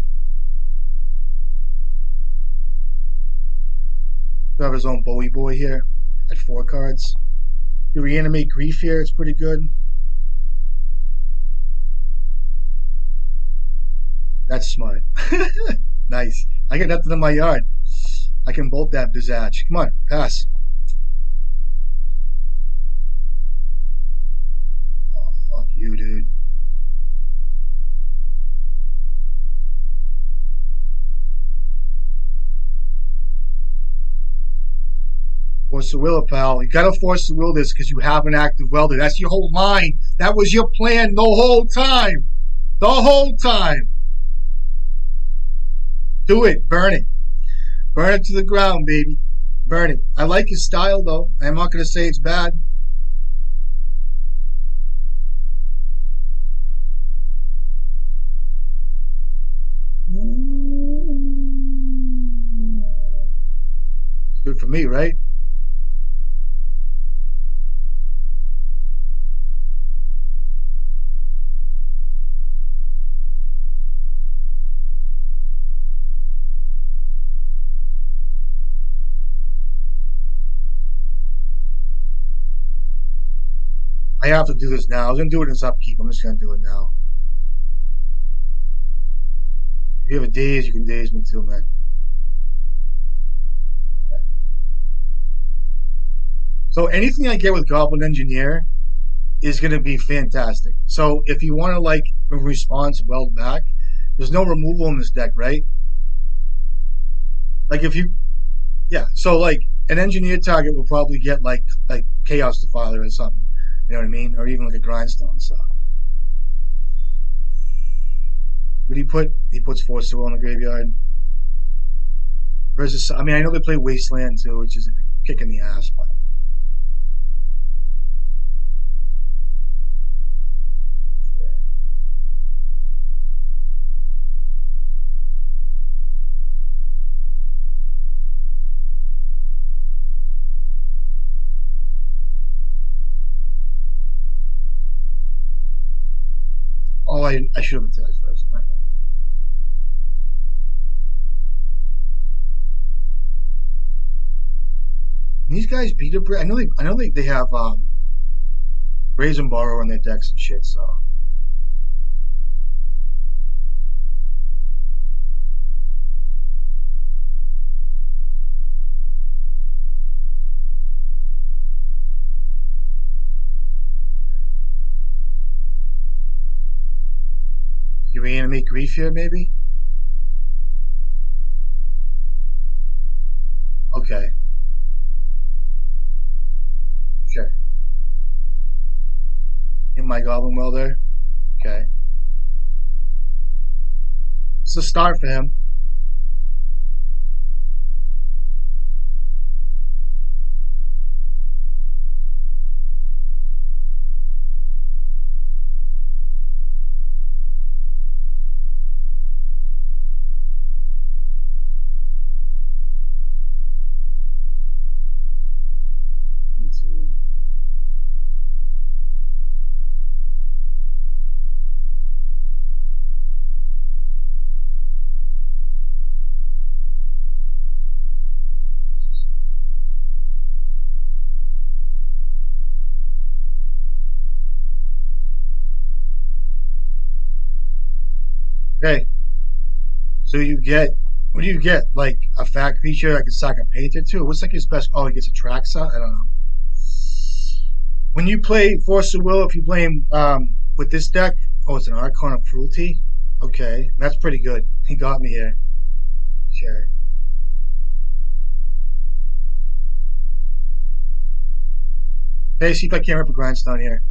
He'll have his own Bowie Boy here at 4 cards. You reanimate Grief here, it's pretty good. That's smart. Nice. I got nothing in my yard. I can bolt that Bizatch. Come on, pass. Oh, fuck you, dude. Force the will, pal. You gotta force the will this because you have an active welder. That's your whole line. That was your plan the whole time. The whole time. Do it. Burn it. Burn it to the ground, baby. Burn it. I like his style, though. I'm not going to say it's bad. It's good for me, right? I have to do this now. I was going to do it in his upkeep. I'm just going to do it now. If you have a daze, you can daze me too, man. Okay. So anything I get with Goblin Engineer is going to be fantastic. So if you want to, like, response weld back, there's no removal in this deck, right? Like if you, yeah. So like an engineer target will probably get like Chaos Defiler or something. You know what I mean? Or even like a Grindstone. So what do you put? He puts Force to Will in the graveyard. Versus, I mean, I know they play Wasteland too, which is a kick in the ass, but. Oh, I should have attacked first. My fault. And these guys beat up. I know they have Brazen Borrower on their decks and shit. So you reanimate Grief here, maybe. Okay, sure. In my Goblin Welder. Okay, it's a start for him. Into okay. So you get What do you get? Like a fat creature I can sack a painter too? What's like his best? Oh, he gets a Traxa? I don't know. When you play Force of Will, if you play him with this deck, oh, it's an Archon of Cruelty? Okay, that's pretty good. He got me here. Sure. Hey, see if I can't rip a grindstone here.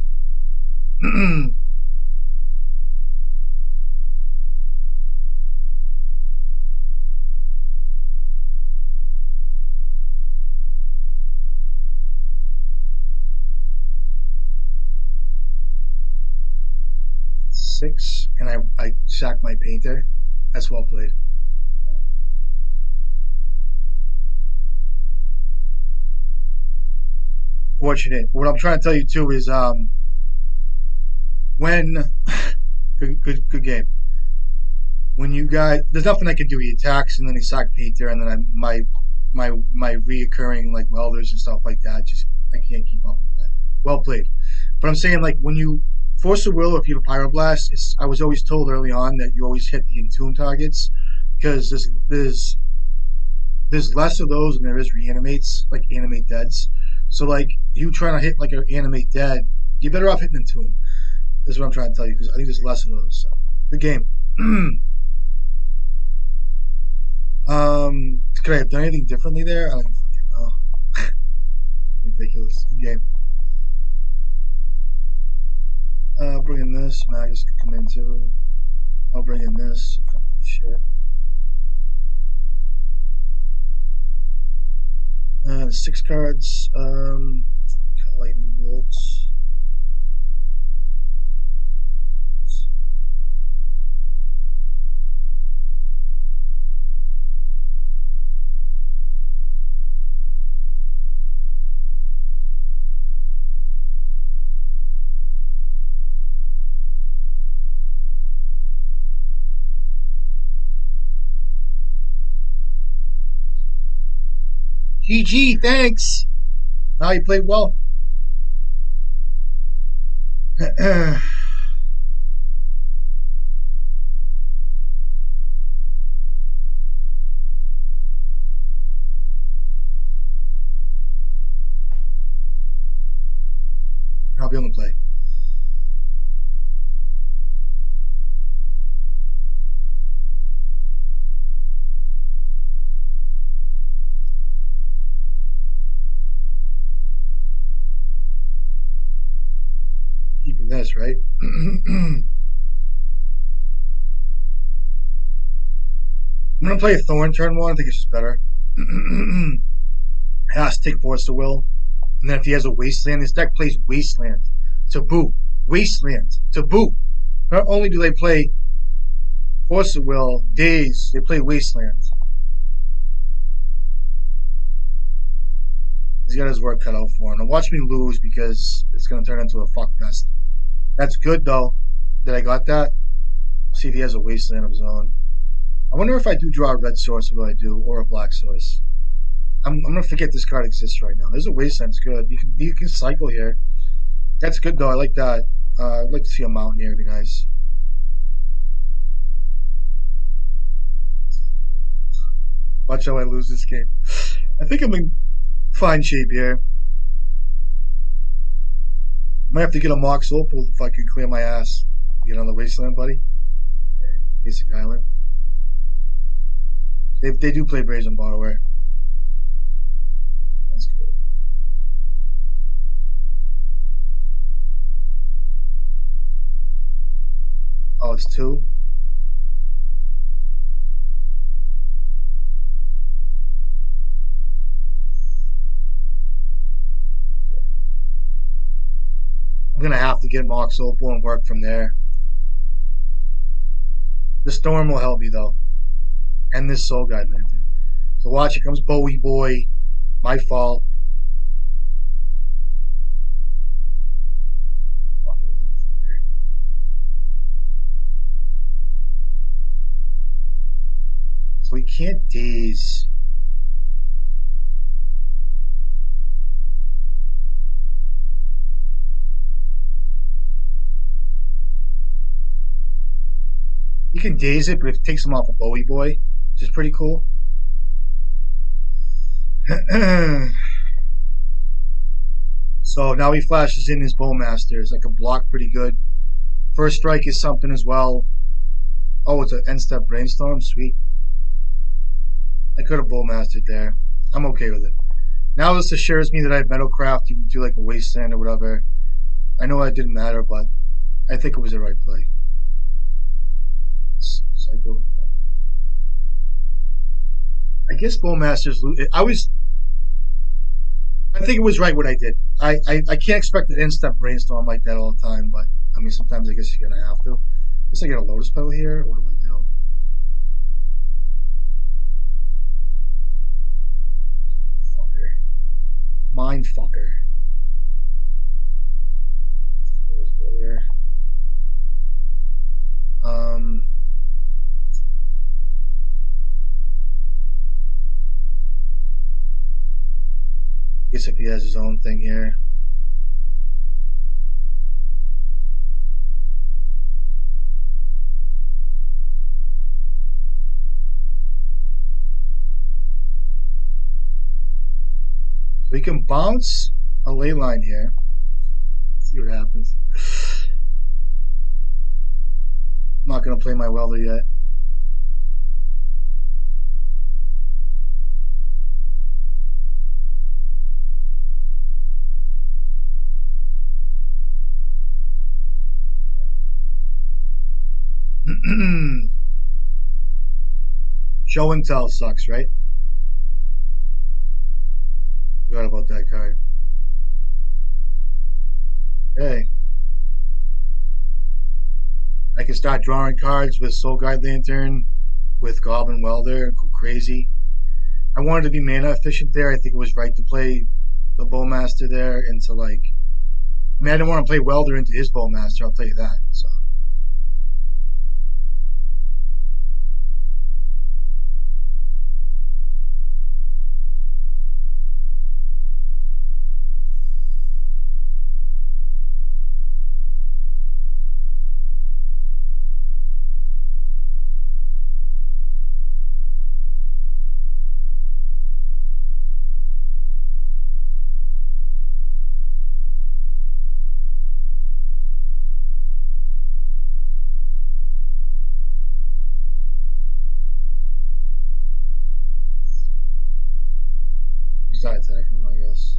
6, and I sacked my painter. That's well played. Fortunate. What I'm trying to tell you too is when good game. When you guys, there's nothing I can do. He attacks and then he sack painter, and then my reoccurring like welders and stuff like that. Just I can't keep up with that. Well played. But I'm saying like when you force a will, if you have a pyroblast, I was always told early on that you always hit the entomb targets because there's less of those than there is reanimates, like animate deads. So like you trying to hit like an animate dead, you're better off hitting entomb. That's what I'm trying to tell you because I think there's less of those. So good game. Could I have done anything differently there? I don't even fucking know. Ridiculous. Good game. Bring in this. Magus can come in too. I'll bring in this. I'll cut this shit. 6 cards. Lightning bolts. GG, thanks. Now you played well. I'll be able to play. Keeping this, right? I'm going to play a Thorn turn 1. I think it's just better. Has to take Force of Will. And then if he has a Wasteland, this deck plays Wasteland. Taboo. Wasteland. Taboo. Not only do they play Force of Will, Daze, they play Wasteland. He's got his work cut out for him. Now watch me lose because it's going to turn into a fuck fest. That's good, though, that I got that. See if he has a Wasteland of his own. I wonder if I do draw a red source, what do I do? Or a black source. I'm going to forget this card exists right now. There's a Wasteland. It's good. You can cycle here. That's good, though. I like that. I'd like to see a mountain here. It'd be nice. Watch how I lose this game. I think I'm in fine shape here. Might have to get a Mox Opal if I can clear my ass. Get on the Wasteland, buddy. Okay. Basic Island. They do play Brazen Borrower. That's good. Oh, it's 2. I'm going to have to get Mox Opal and work from there. The Storm will help me, though. And this Soul Guide Lantern. So watch, it comes Bowie Boy. My fault. Fucking motherfucker. So he can't Daze. You can Daze it, but if it takes him off a Bowie Boy, which is pretty cool. So now he flashes in his Bowmasters. I can block pretty good. First strike is something as well. Oh, it's an end step brainstorm. Sweet. I could have Bowmastered there. I'm okay with it. Now this assures me that I have Metalcraft. You can do like a Wasteland or whatever. I know that didn't matter, but I think it was the right play. Psycho. I guess Bowmasters. I think it was right what I did. I can't expect an instant brainstorm like that all the time, but I mean sometimes I guess you're gonna have to. I guess I get a Lotus Petal here. What do I do? Fucker. Mind fucker. Lotus Petal here. I guess if he has his own thing here. We can bounce a ley line here. See what happens. I'm not going to play my welder yet. Show and tell sucks, right? Forgot about that card. Okay. I can start drawing cards with Soul Guide Lantern, with Goblin Welder, go crazy. I wanted to be mana efficient there. I think it was right to play the Bowmaster there into like. I mean, I didn't want to play Welder into his Bowmaster. I'll tell you that. So. Start attacking him, I guess.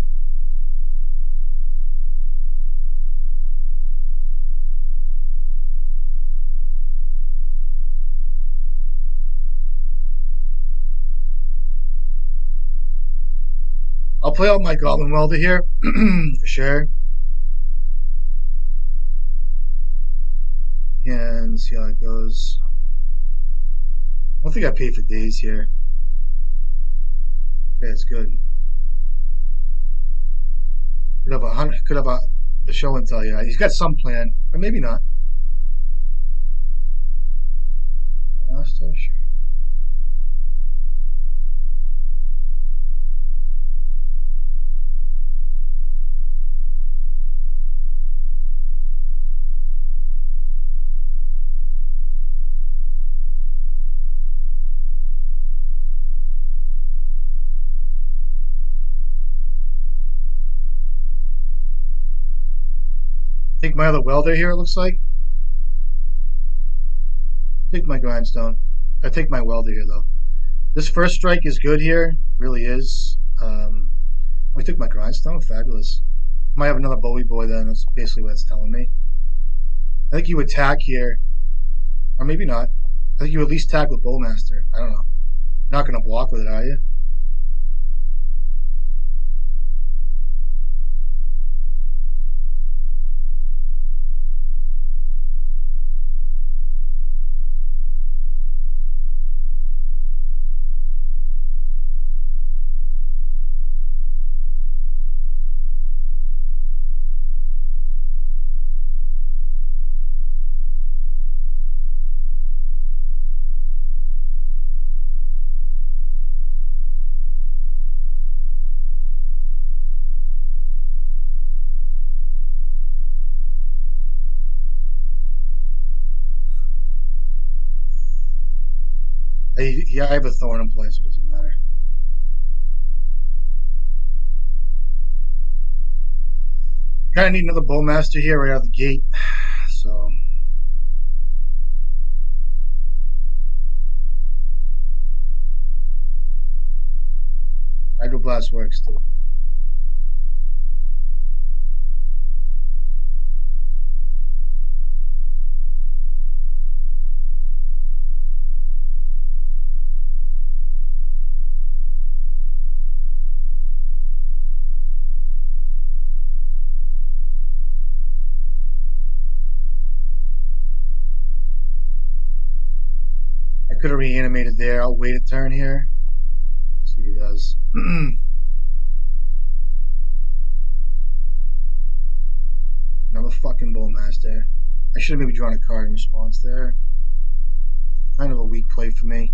I'll play out my Goblin Welder here, for sure. And see how it goes. I don't think I paid for days here. Okay, it's good. Could have a show and tell. Yeah, he's got some plan, or maybe not. Master, sure. Take my other welder here. It looks like. Take my grindstone. I take my welder here though. This first strike is good here. Really is. I took my grindstone. Fabulous. Might have another Bowie boy then. That's basically what it's telling me. I think you attack here, or maybe not. I think you at least attack with Bowmaster. I don't know. You're not going to block with it, are you? Yeah, I have a thorn in play, so it doesn't matter. Kind of need another Bowmaster here right out of the gate. So Hydroblast works too. I could have reanimated there. I'll wait a turn here. See what he does. Another fucking Bowmaster. I should have maybe drawn a card in response there. Kind of a weak play for me.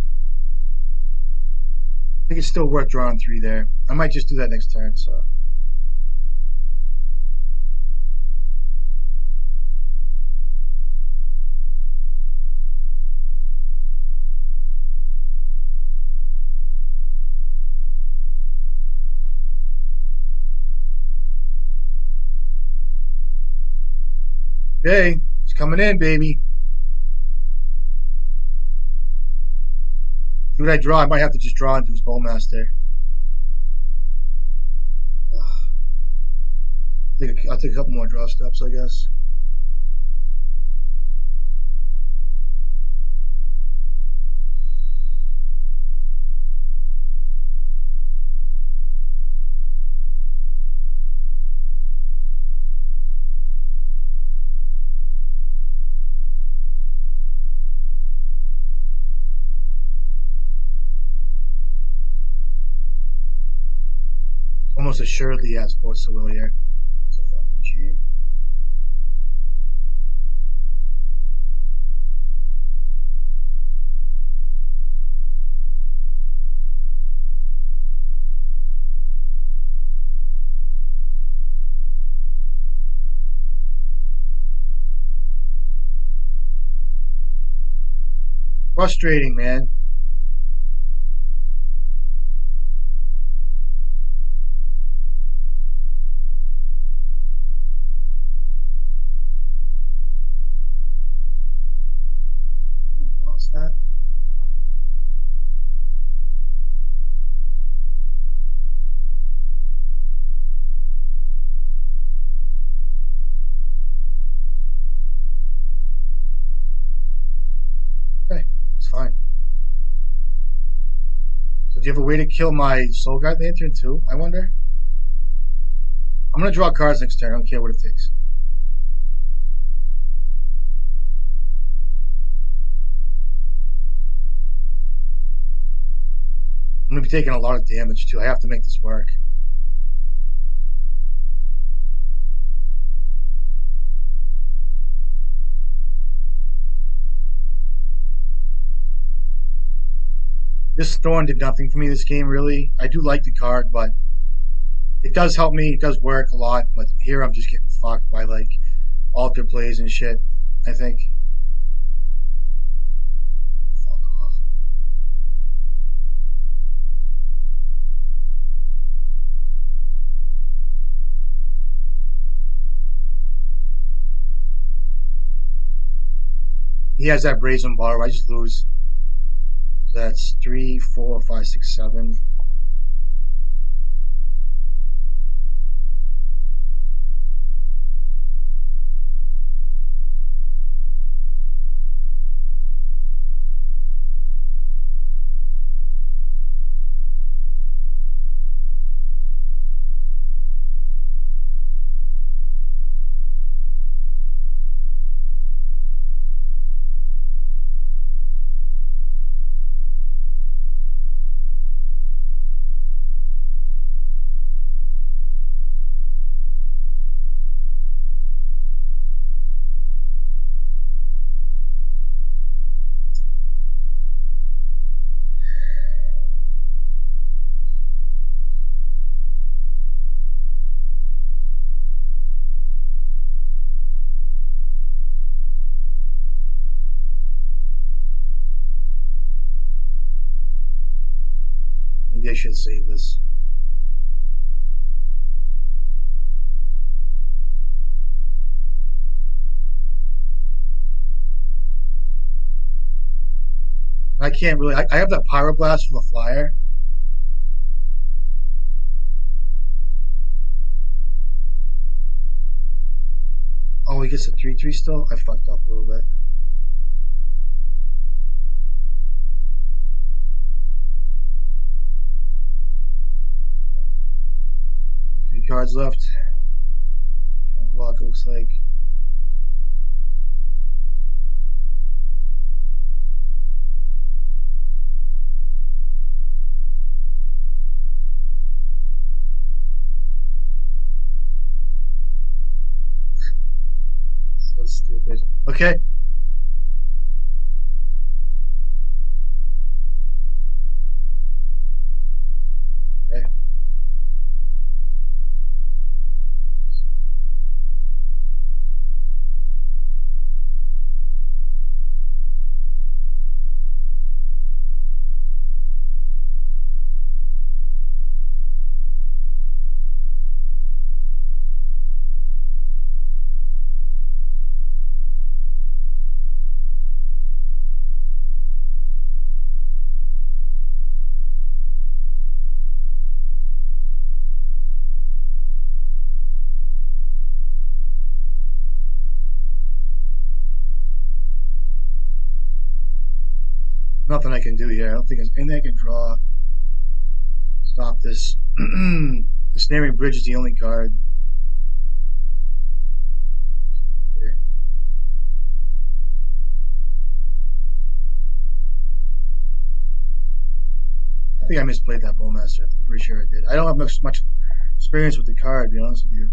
I think it's still worth drawing 3 there. I might just do that next turn, so. Okay, he's coming in, baby. See what I draw? I might have to just draw into his Bowmaster. I'll take a couple more draw steps, I guess. Almost assuredly has Force of Will here. It's a fucking shame. Frustrating, man. Lost that. Okay, it's fine. So do you have a way to kill my Soul Guide Lantern too, I wonder? I'm gonna draw cards next turn. I don't care what it takes. I'm gonna be taking a lot of damage too. I have to make this work. This Thorn did nothing for me this game, really. I do like the card, but it does help me. It does work a lot, but here I'm just getting fucked by like altar plays and shit, I think. Fuck off. He has that Brazen Bar. I just lose. So that's 3, 4, 5, 6, 7. should save this. I can't really. I have that Pyroblast for the flyer. Oh, he gets a 3/3 still? I fucked up a little bit. 3 cards left. Jump block looks like. So stupid. Okay. Okay. Nothing I can do here. I don't think there's anything I can draw. Stop this. The Snaring Bridge is the only card. Here. I think I misplayed that Bowmaster. I'm pretty sure I did. I don't have much experience with the card, to be honest with you.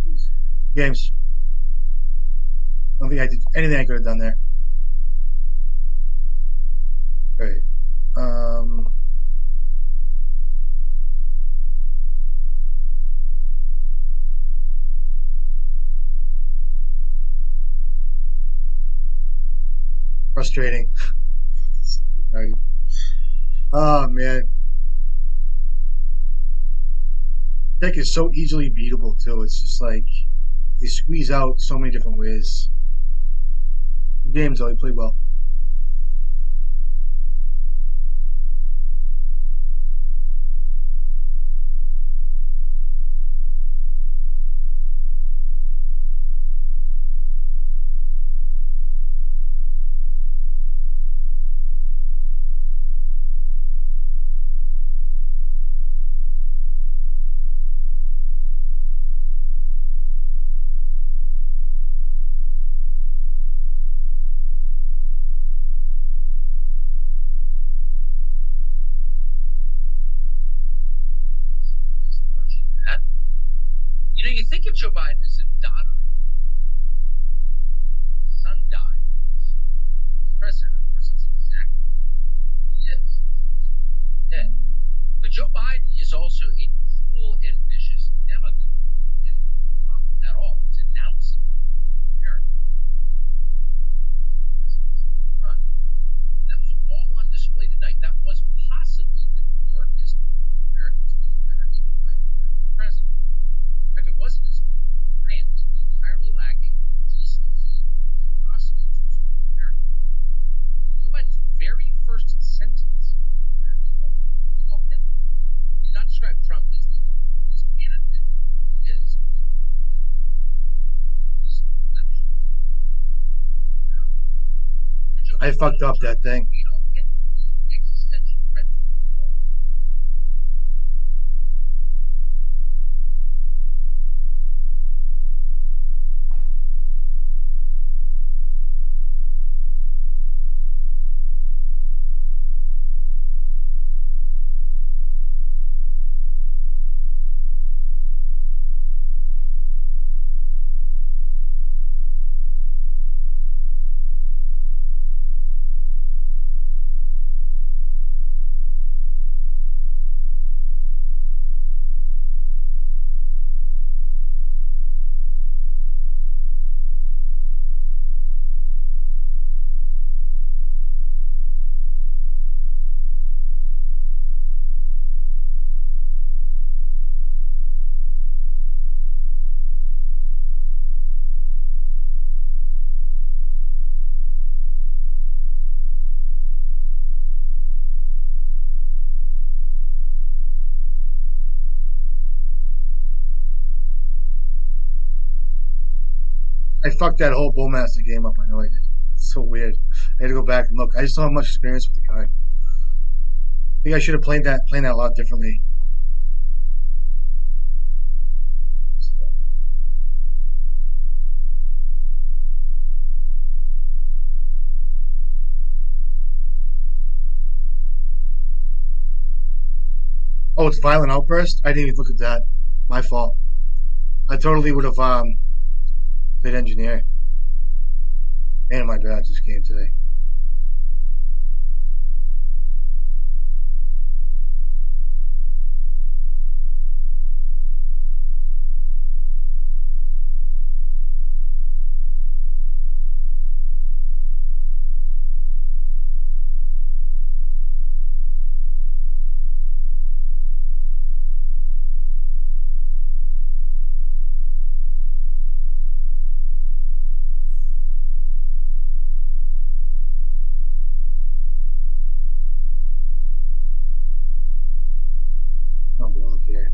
Jeez. Games. I don't think I did anything I could have done there. Great. Frustrating. So retarded. Oh man, deck is so easily beatable too. It's just like they squeeze out so many different ways. Good games though, he played well. Watching that. You know, you think of Joe Biden as a doddering son died as president. Of course, that's exactly what he is. Dead. But Joe Biden is also a cruel and vicious demagogue, and it was no problem at all denouncing America. And that was all on display tonight. That was possibly the darkest, most un-American speech ever given by an American president. In fact, it wasn't a speech, it was a rant, entirely lacking decency or generosity to his fellow Americans. In Joe Biden's very first sentence, Donald Trump paid off Hitler. He did not describe Trump as the other party's candidate. He is I fucked up that thing. fucked that whole Bowmaster game up. I know I did. It's so weird. I had to go back and look. I just don't have much experience with the card. I think I should have played that a lot differently. So, oh, it's Violent Outburst. I didn't even look at that. My fault. I totally would have played Engineer. Man, my bad. This game today. I'll block here.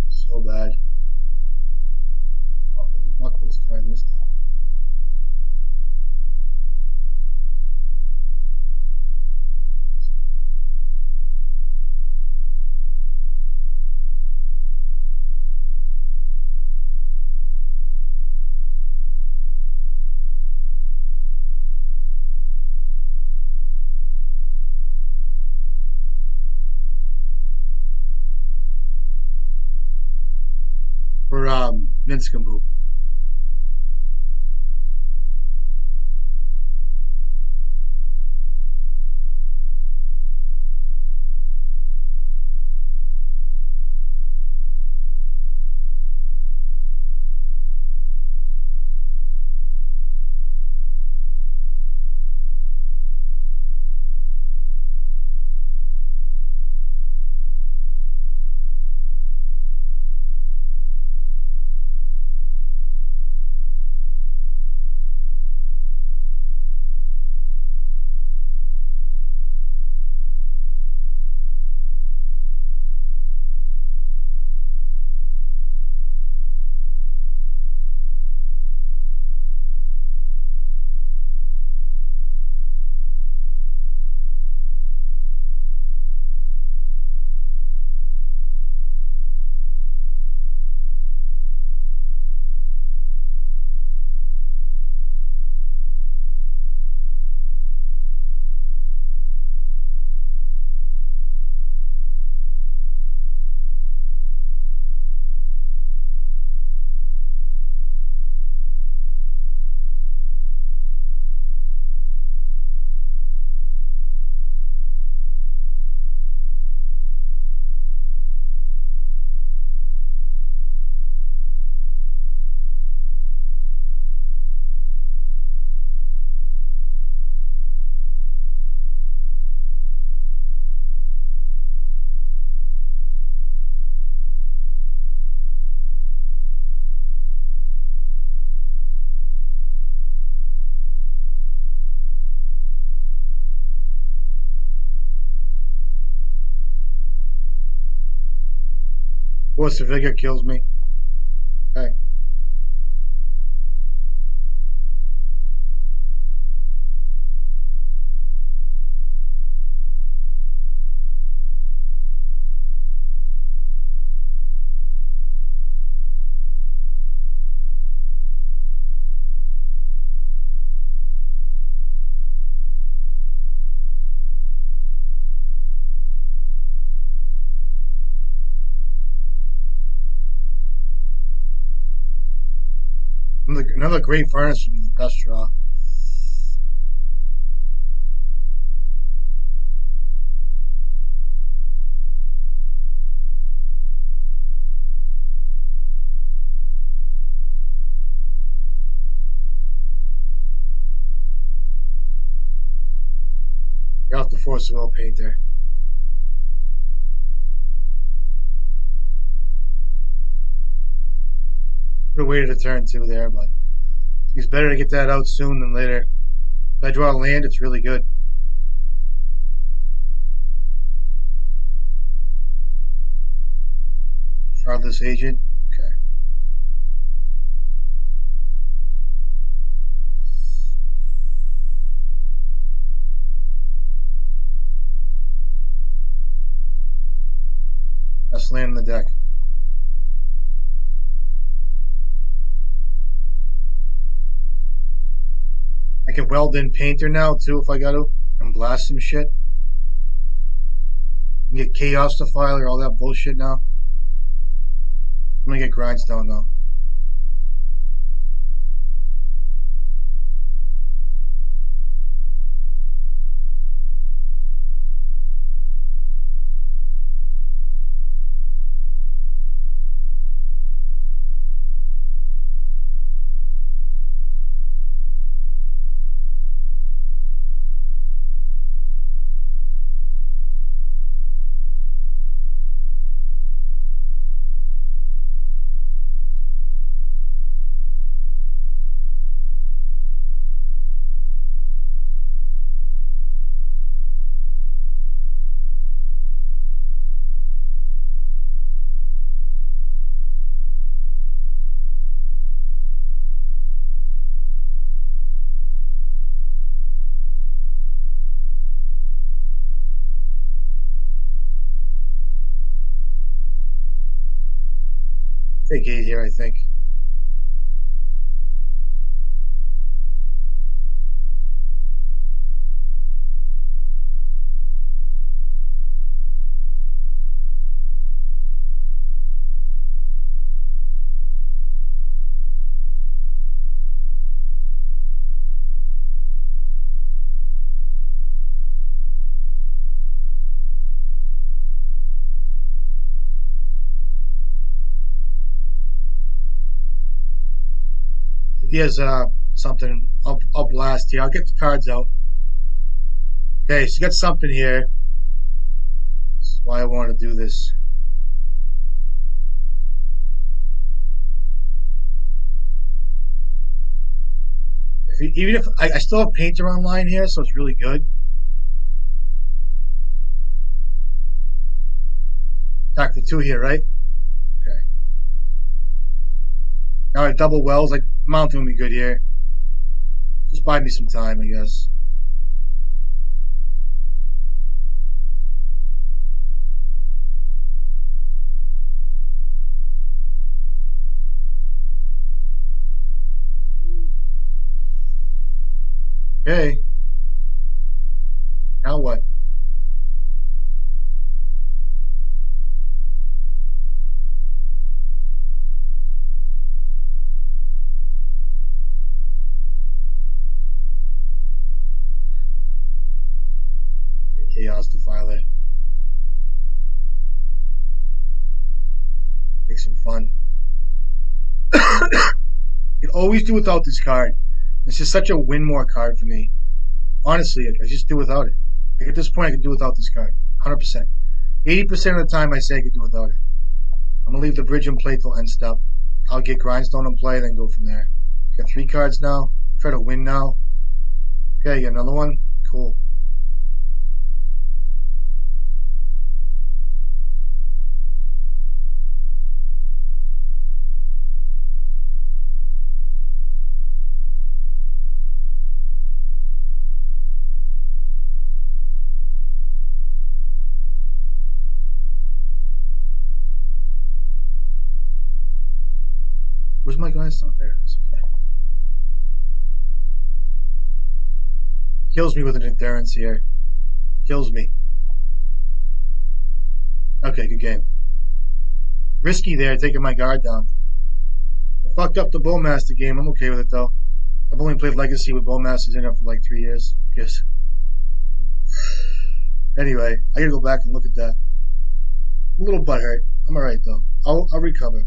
So bad. Fuck this card this time. For Minsk and Boo. Force of Vigor kills me. Okay. Another great furnace would be the best draw. You're off the Force of Will Painter. Could have waited a turn two there, but it's better to get that out soon than later. If I draw a land, it's really good. Shardless Agent. Okay. Best land in the deck. I can weld in Painter now too if I got to, and blast some shit. I can get Chaos Defiler, all that bullshit now. I'm gonna get Grindstone though. Take 8 here, I think. If he has something, I'll blast here. I'll get the cards out. Okay, so you got something here. This is why I want to do this. Even if I still have Painter online here, so it's really good. Attack for 2 here, right? Okay. Now I have double wells. Like Mountain will be good here. Just buy me some time, I guess. Okay. Now what? Chaos Defiler. Make some fun. You can always do without this card. This is such a win more card for me. Honestly, I just do without it. Like at this point, I can do without this card. 100%. 80% of the time, I say I could do without it. I'm gonna leave the bridge in play till end step. I'll get Grindstone in play, then go from there. Got 3 cards now. Try to win now. Okay, get another one. Cool. That's not there. It is. Okay. Kills me with an endurance here. Kills me. Okay, good game. Risky there, taking my guard down. I fucked up the Bowmaster game. I'm okay with it though. I've only played Legacy with Bowmasters in it for like 3 years. Yes. Anyway, I gotta go back and look at that. I'm a little butthurt. I'm alright though. I'll recover.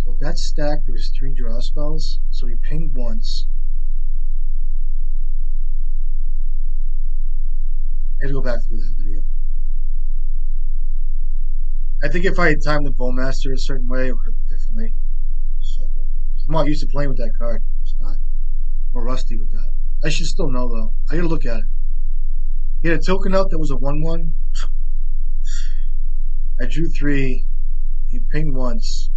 So with that stack, there was 3 draw spells. So he pinged once. I gotta go back and look at that video. I think if I had timed the Bowmaster a certain way, it would have been differently. I'm not used to playing with that card. It's not. I'm rusty with that. I should still know though. I gotta look at it. He had a token out that was a 1/1. I drew 3. He pinged once.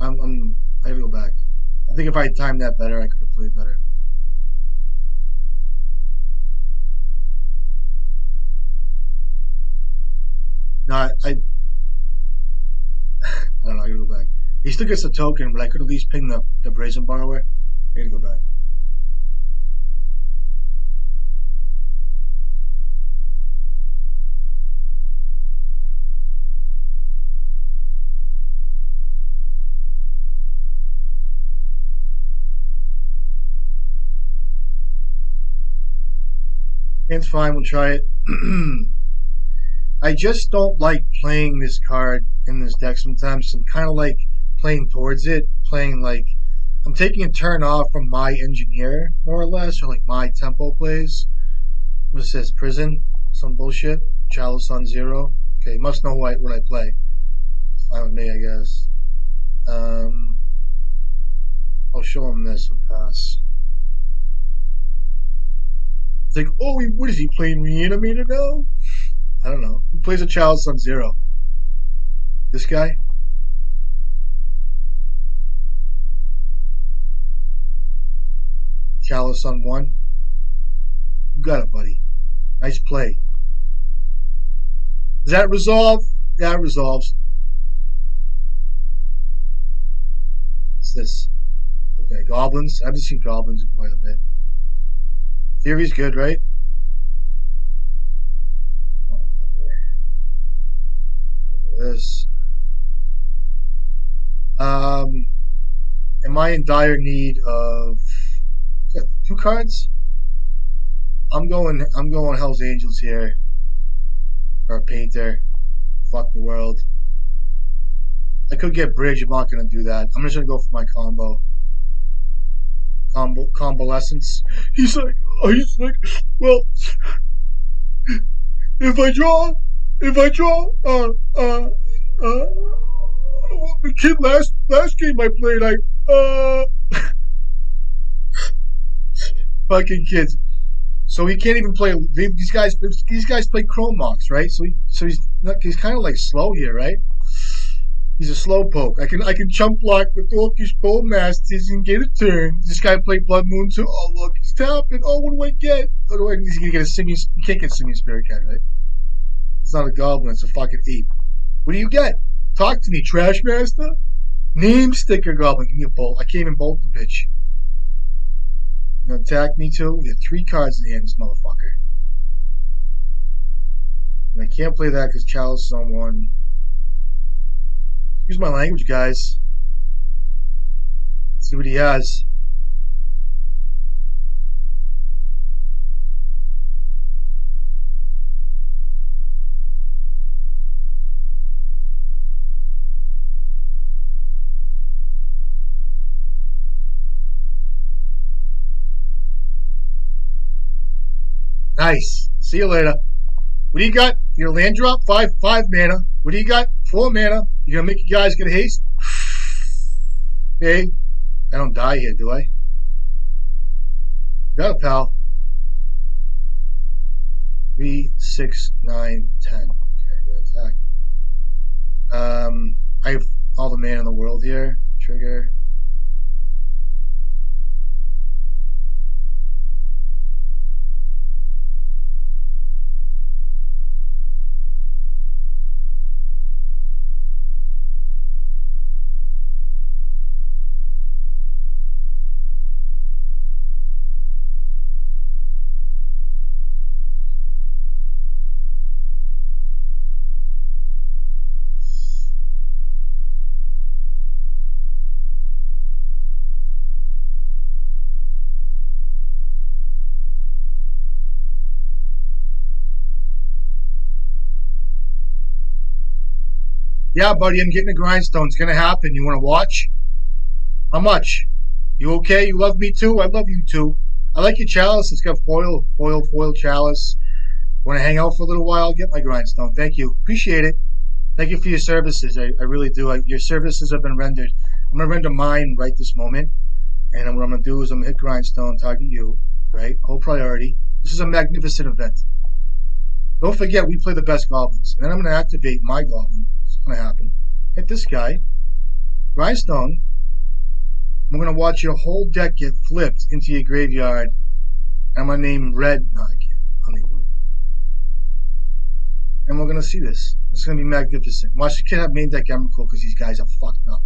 I gotta go back. I think if I had timed that better, I could have played better. No, I don't know. I gotta go back. He still gets the token, but I could at least ping the Brazen Borrower. I gotta go back. It's fine. We'll try it. I just don't like playing this card in this deck sometimes. I'm kind of like playing towards it, playing like I'm taking a turn off from my engineer, more or less, or like my tempo plays. What says prison? Some bullshit. Chalice on 0. Okay, must know what I play. Fine with me, I guess. I'll show him this and pass. It's like, oh, what is he playing Reanimator now? I don't know. Who plays a Chalice on 0? This guy? Chalice on 1? You got it, buddy. Nice play. Does that resolve? Yeah, it resolves. What's this? Okay, Goblins. I haven't seen Goblins in quite a bit. Theory's good, right? This. Am I in dire need of 2 cards? I'm going Hell's Angels here for a painter. Fuck the world. I could get Bridge. I'm not gonna do that. I'm just gonna go for my combo. Convalescence. He's like, well, if I draw, the kid last game I played, fucking kids. So he can't even play. These guys play Chrome Mox, right? So he's kind of like slow here, right? He's a slow poke. I can chump block with Orcish Bowmasters and get a turn. This guy played Blood Moon too. Oh look, he's tapping. Oh, what do I get? He's gonna get a Simian. You can't get Simian Spirit Cat, right? It's not a goblin. It's a fucking ape. What do you get? Talk to me, Trash Master. Name sticker goblin. Give me a bolt. I can't even bolt the bitch. You gonna attack me too? We got 3 cards in the hand, this motherfucker. And I can't play that because Chalice is on 1. Excuse my language, guys. Let's see what he has. Nice. See you later. What do you got? Your land drop? 5 mana. What do you got? 4 mana. You gonna make you guys get a haste? Okay. I don't die here, do I? Got a pal. 3, 6, 9, 10. Okay, attack. I have all the mana in the world here. Trigger. Yeah, buddy, I'm getting a grindstone. It's gonna happen. You wanna watch? How much? You okay? You love me too? I love you too. I like your chalice. It's got foil chalice. Want to hang out for a little while? Get my grindstone. Thank you. Appreciate it. Thank you for your services. I really do. Your services have been rendered. I'm going to render mine right this moment. And what I'm going to do is I'm going to hit grindstone, target you. Right? Whole priority. This is a magnificent event. Don't forget, we play the best goblins. And then I'm going to activate my goblin. It's going to happen. Hit this guy. Grindstone. I'm going to watch your whole deck get flipped into your graveyard. And I'm going to name red. No, I can't. I'll name white. And we're going to see this. It's going to be magnificent. Watch the kid have main deck Emrakul because these guys are fucked up.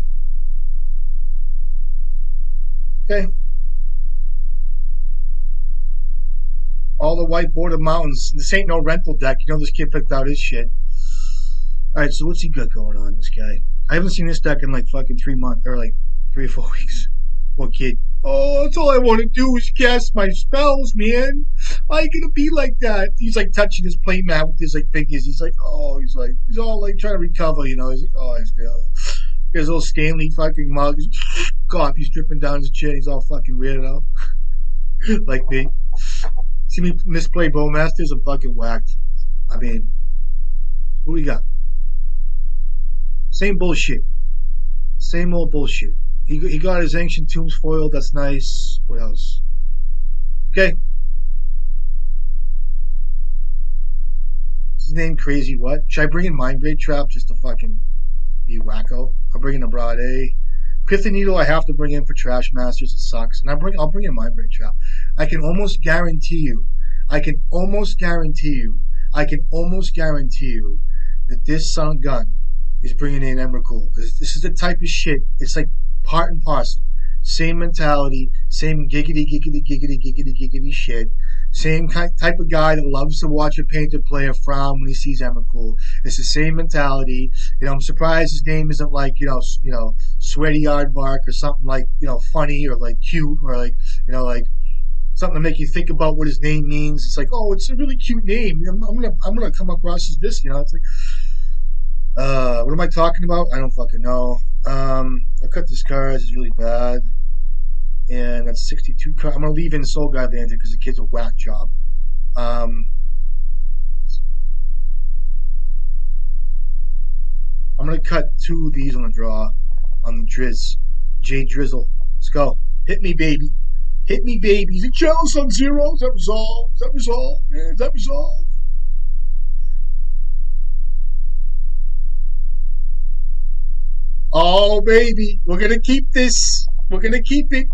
Okay. All the white border mountains. This ain't no rental deck. You know this kid picked out his shit. Alright, so what's he got going on, this guy? I haven't seen this deck in like fucking 3 months, or like 3 or 4 weeks. Poor kid. Oh, that's all I want to do is cast my spells, man. Why are you gonna be like that? He's like touching his playmat with his like fingers. He's like, oh, he's all like trying to recover, you know. He's like, oh, he's his little Stanley fucking mug. He's coffee's dripping down his chin. He's all fucking weirded out, like me. See me misplay Bowmasters? I'm fucking whacked. I mean, what we got? Same bullshit. Same old bullshit. He got his Ancient Tombs foiled. That's nice. What else? Okay. What's his name? Crazy what? Should I bring in Mindbraid Trap just to fucking be wacko? I'll bring in a Broad A. Pithy Needle I have to bring in for Trash Masters. It sucks. And I'll bring in Mindbraid Trap. I can almost guarantee you that this son of gun is bringing in Emrakul. Because this is the type of shit. It's like part and parcel. Same mentality, same giggity shit. Same type of guy that loves to watch a painted player frown when he sees Emrakul. It's the same mentality. You know, I'm surprised his name isn't like, you know, Sweaty Aardvark or something like, you know, funny or like cute or like, you know, like something to make you think about what his name means. It's like, oh, it's a really cute name. I'm gonna come across as this, you know. It's like, what am I talking about? I don't fucking know. I cut this card. It's really bad. And that's 62 cards. I'm going to leave in Soul Guide Lander because the kid's a whack job. I'm going to cut 2 of these on the draw on the Drizz. J Drizzle. Let's go. Hit me, baby. Hit me, baby. Is it Chalice on 0? Is that resolved? Is that resolved? Man, is that resolved? Oh, baby. We're going to keep this. We're going to keep it.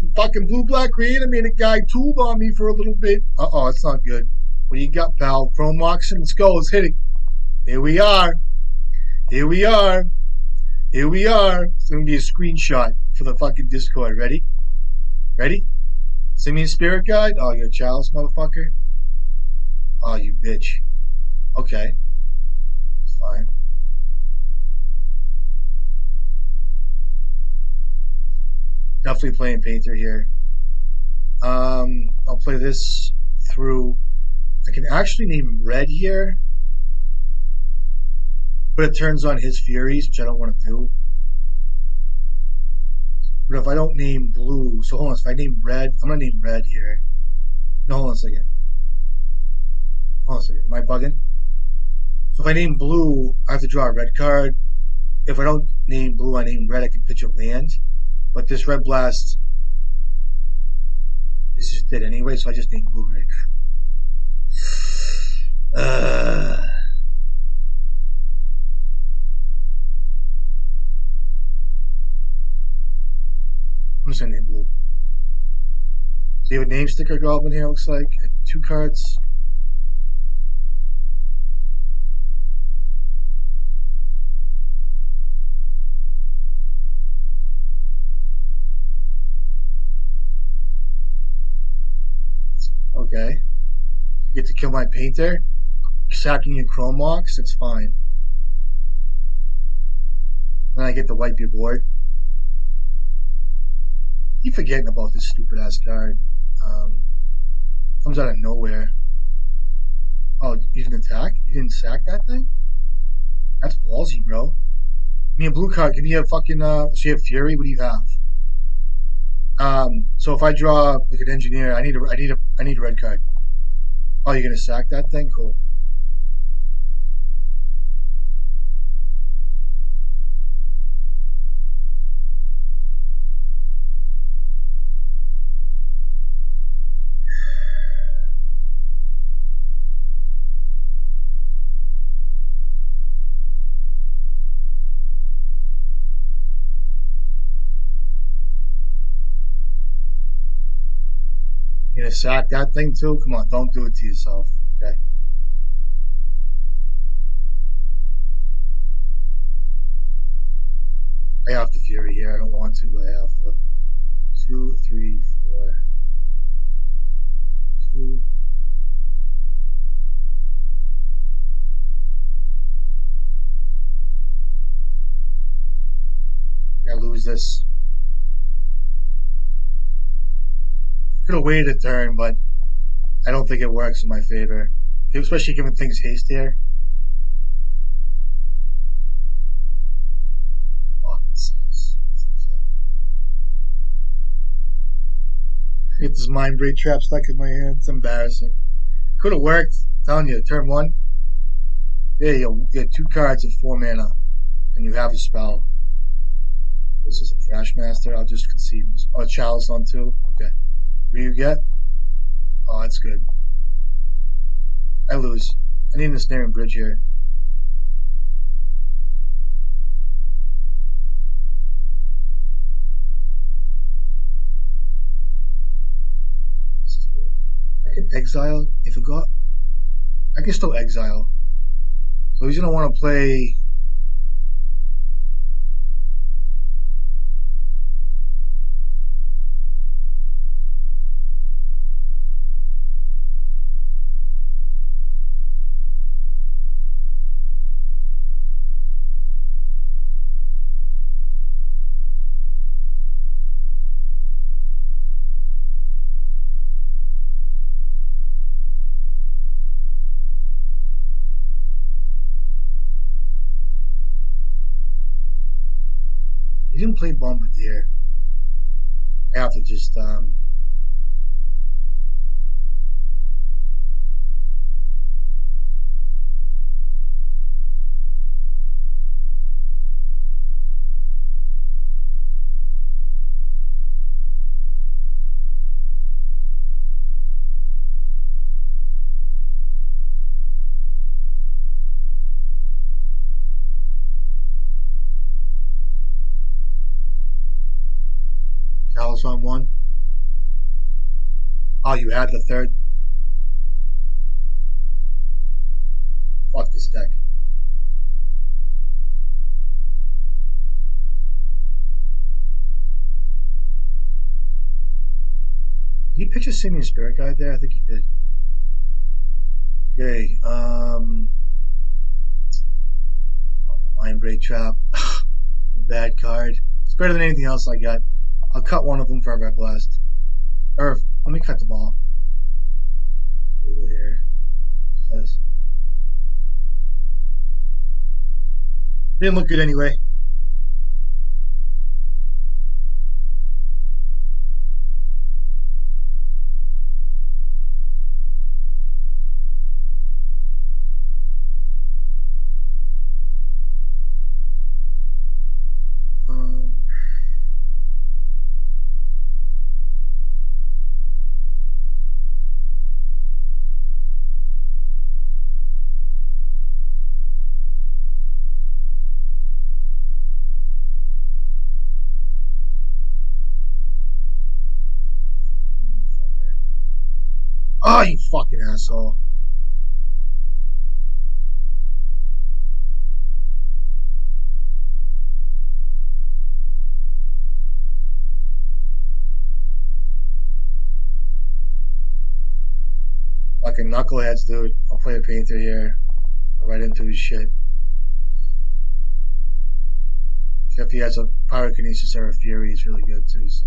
The fucking blue-black Reanimator guy tooled on me for a little bit. Uh-oh, it's not good. What do you got, pal? Chrome Oxen? Let's go. Let's hit it. Here we are. Here we are. Here we are. It's gonna be a screenshot for the fucking Discord. Ready? Ready? Simian Spirit Guide? Oh, you're a chalice, motherfucker? Oh, you bitch. Okay. Fine. Definitely playing Painter here. I'll play this through. I can actually name red here, but it turns on his Furies, which I don't want to do. But if I don't name blue, so hold on, if I name red, I'm going to name red here. No, hold on a second. Hold on a second. Am I bugging? So if I name blue, I have to draw a red card. If I don't name blue, I name red, I can pitch a land. But this red blast, this is dead anyway, so I just named blue, right? I'm just gonna name blue. So you have a name sticker goblin here, looks like. 2 cards. Okay. You get to kill my painter. Sacking your Chrome Walks, that's fine. Then I get to wipe your board. Keep forgetting about this stupid ass card. Comes out of nowhere. Oh, you didn't attack? You didn't sack that thing? That's ballsy, bro. Give me a blue card. Give me a fucking, so you have Fury? What do you have? So if I draw like an engineer, I need a red card. Oh, you're gonna sack that thing? Cool. You're gonna sack that thing too? Come on, don't do it to yourself. Okay. I have to Fury here. I don't want to, but I have to. 2, 3, 4. 2. I lose this. Could have waited a turn, but I don't think it works in my favor. Especially given things haste here. Fucking sucks. Get this Mind Braid trap stuck in my hand. It's embarrassing. Could have worked. I'm telling you, turn 1. Yeah, you get 2 cards of 4 mana, and you have a spell. Was this a Trash Master? I'll just concede. Oh, Chalice on 2. Okay. What do you get? Oh, that's good. I lose. I need a Snaring Bridge here. I can exile if it got. I can still exile. So he's gonna want to play. He didn't play Bombardier. I have to just Chalice on 1. Oh, you had the 3rd. Fuck this deck. he pitch a Simian Spirit Guide there? I think he did. Okay, Mind Break Trap. Bad card. It's better than anything else I got. I'll cut one of them for a Red Blast. Or, let me cut them all. Table here. Because didn't look good anyway. Um, Oh, you fucking asshole. Fucking knuckleheads, dude. I'll play a painter here. I'll right into his shit. If he has a Pyrokinesis or a Fury, it's really good too, so.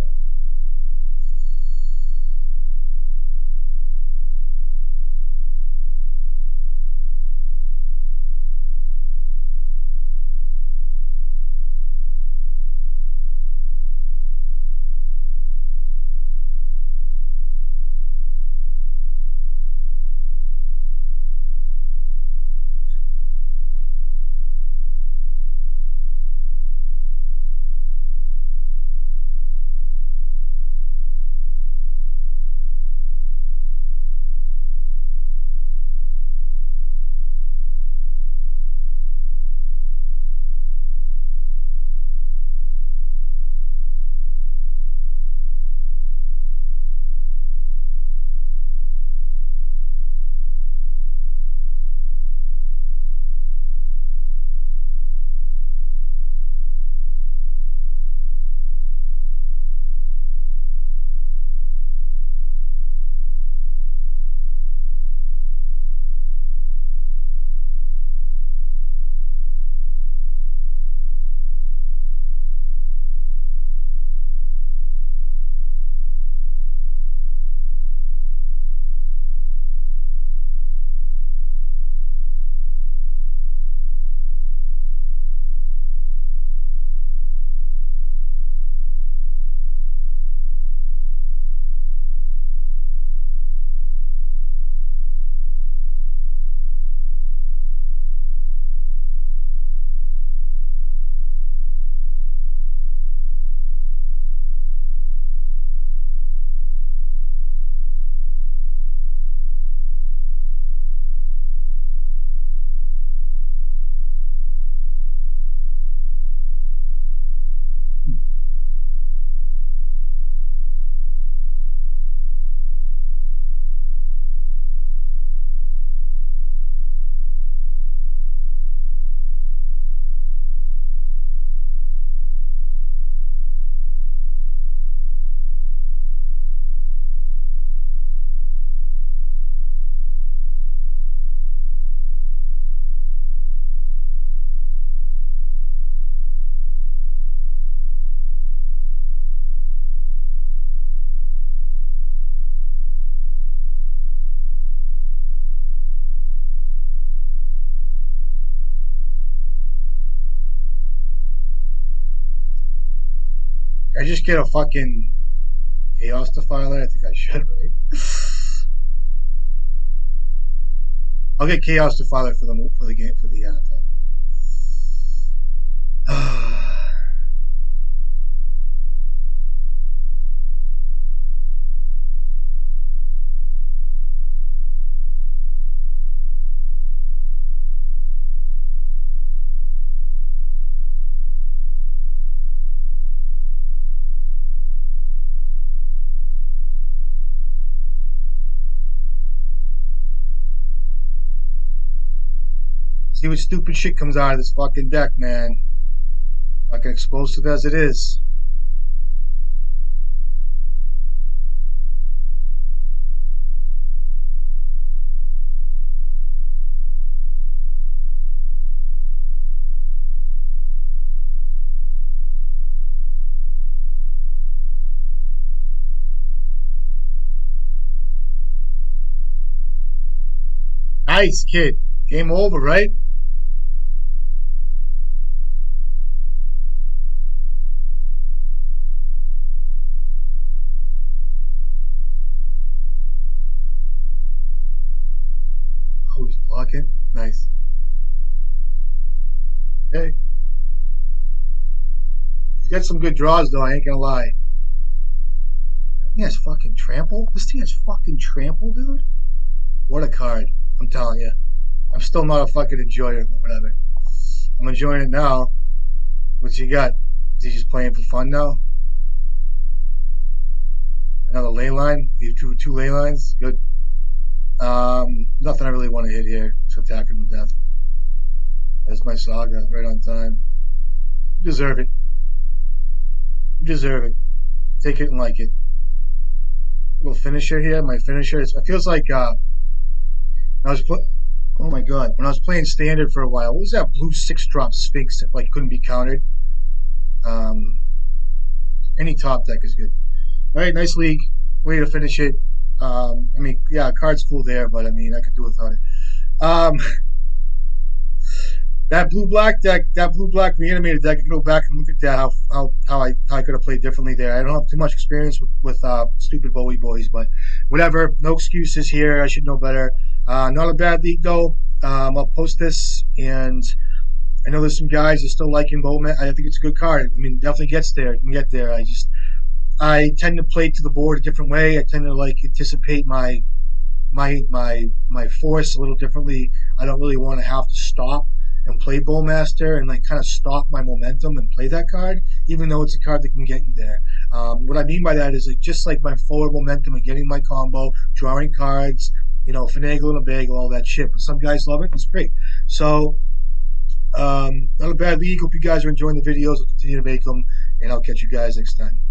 I just get a fucking Chaos Defiler? I think I should, right? I'll get Chaos Defiler for the game for the thing. See what stupid shit comes out of this fucking deck, man. Fucking explosive as it is. Nice, kid. Game over, right? Oh, he's blocking. Nice. Hey, he's got some good draws, though. I ain't gonna lie. He has fucking trample. This thing has fucking trample, dude. What a card. I'm telling you. I'm still not a fucking enjoyer, but whatever. I'm enjoying it now. What you got? Is he just playing for fun now? Another ley line? You drew two ley lines? Good. Nothing I really want to hit here. Just attacking to death. That's my saga. Right on time. You deserve it. You deserve it. Take it and like it. Little finisher here. My finisher. It feels like when I was oh my god, when I was playing standard for a while. What was that blue 6-drop Sphinx that like couldn't be countered? Um, any top deck is good. All right, nice league. Way to finish it. I mean, yeah, card's cool there, but I mean, I could do without it. That blue black deck, that blue black reanimated deck, I can go back and look at that. How I could have played differently there. I don't have too much experience with stupid Bowie boys, but whatever. No excuses here. I should know better. Not a bad league though. I'll post this, and I know there's some guys that still liking Bowman. I think it's a good card. I mean, definitely gets there. You can get there. I tend to play to the board a different way. I tend to like anticipate my force a little differently. I don't really want to have to stop and play Bowmaster and like kind of stop my momentum and play that card, even though it's a card that can get you there. What I mean by that is like just like my forward momentum and getting my combo, drawing cards, finagling a bagel, all that shit. But some guys love it. It's great. So not a bad league. Hope you guys are enjoying the videos. I'll continue to make them, and I'll catch you guys next time.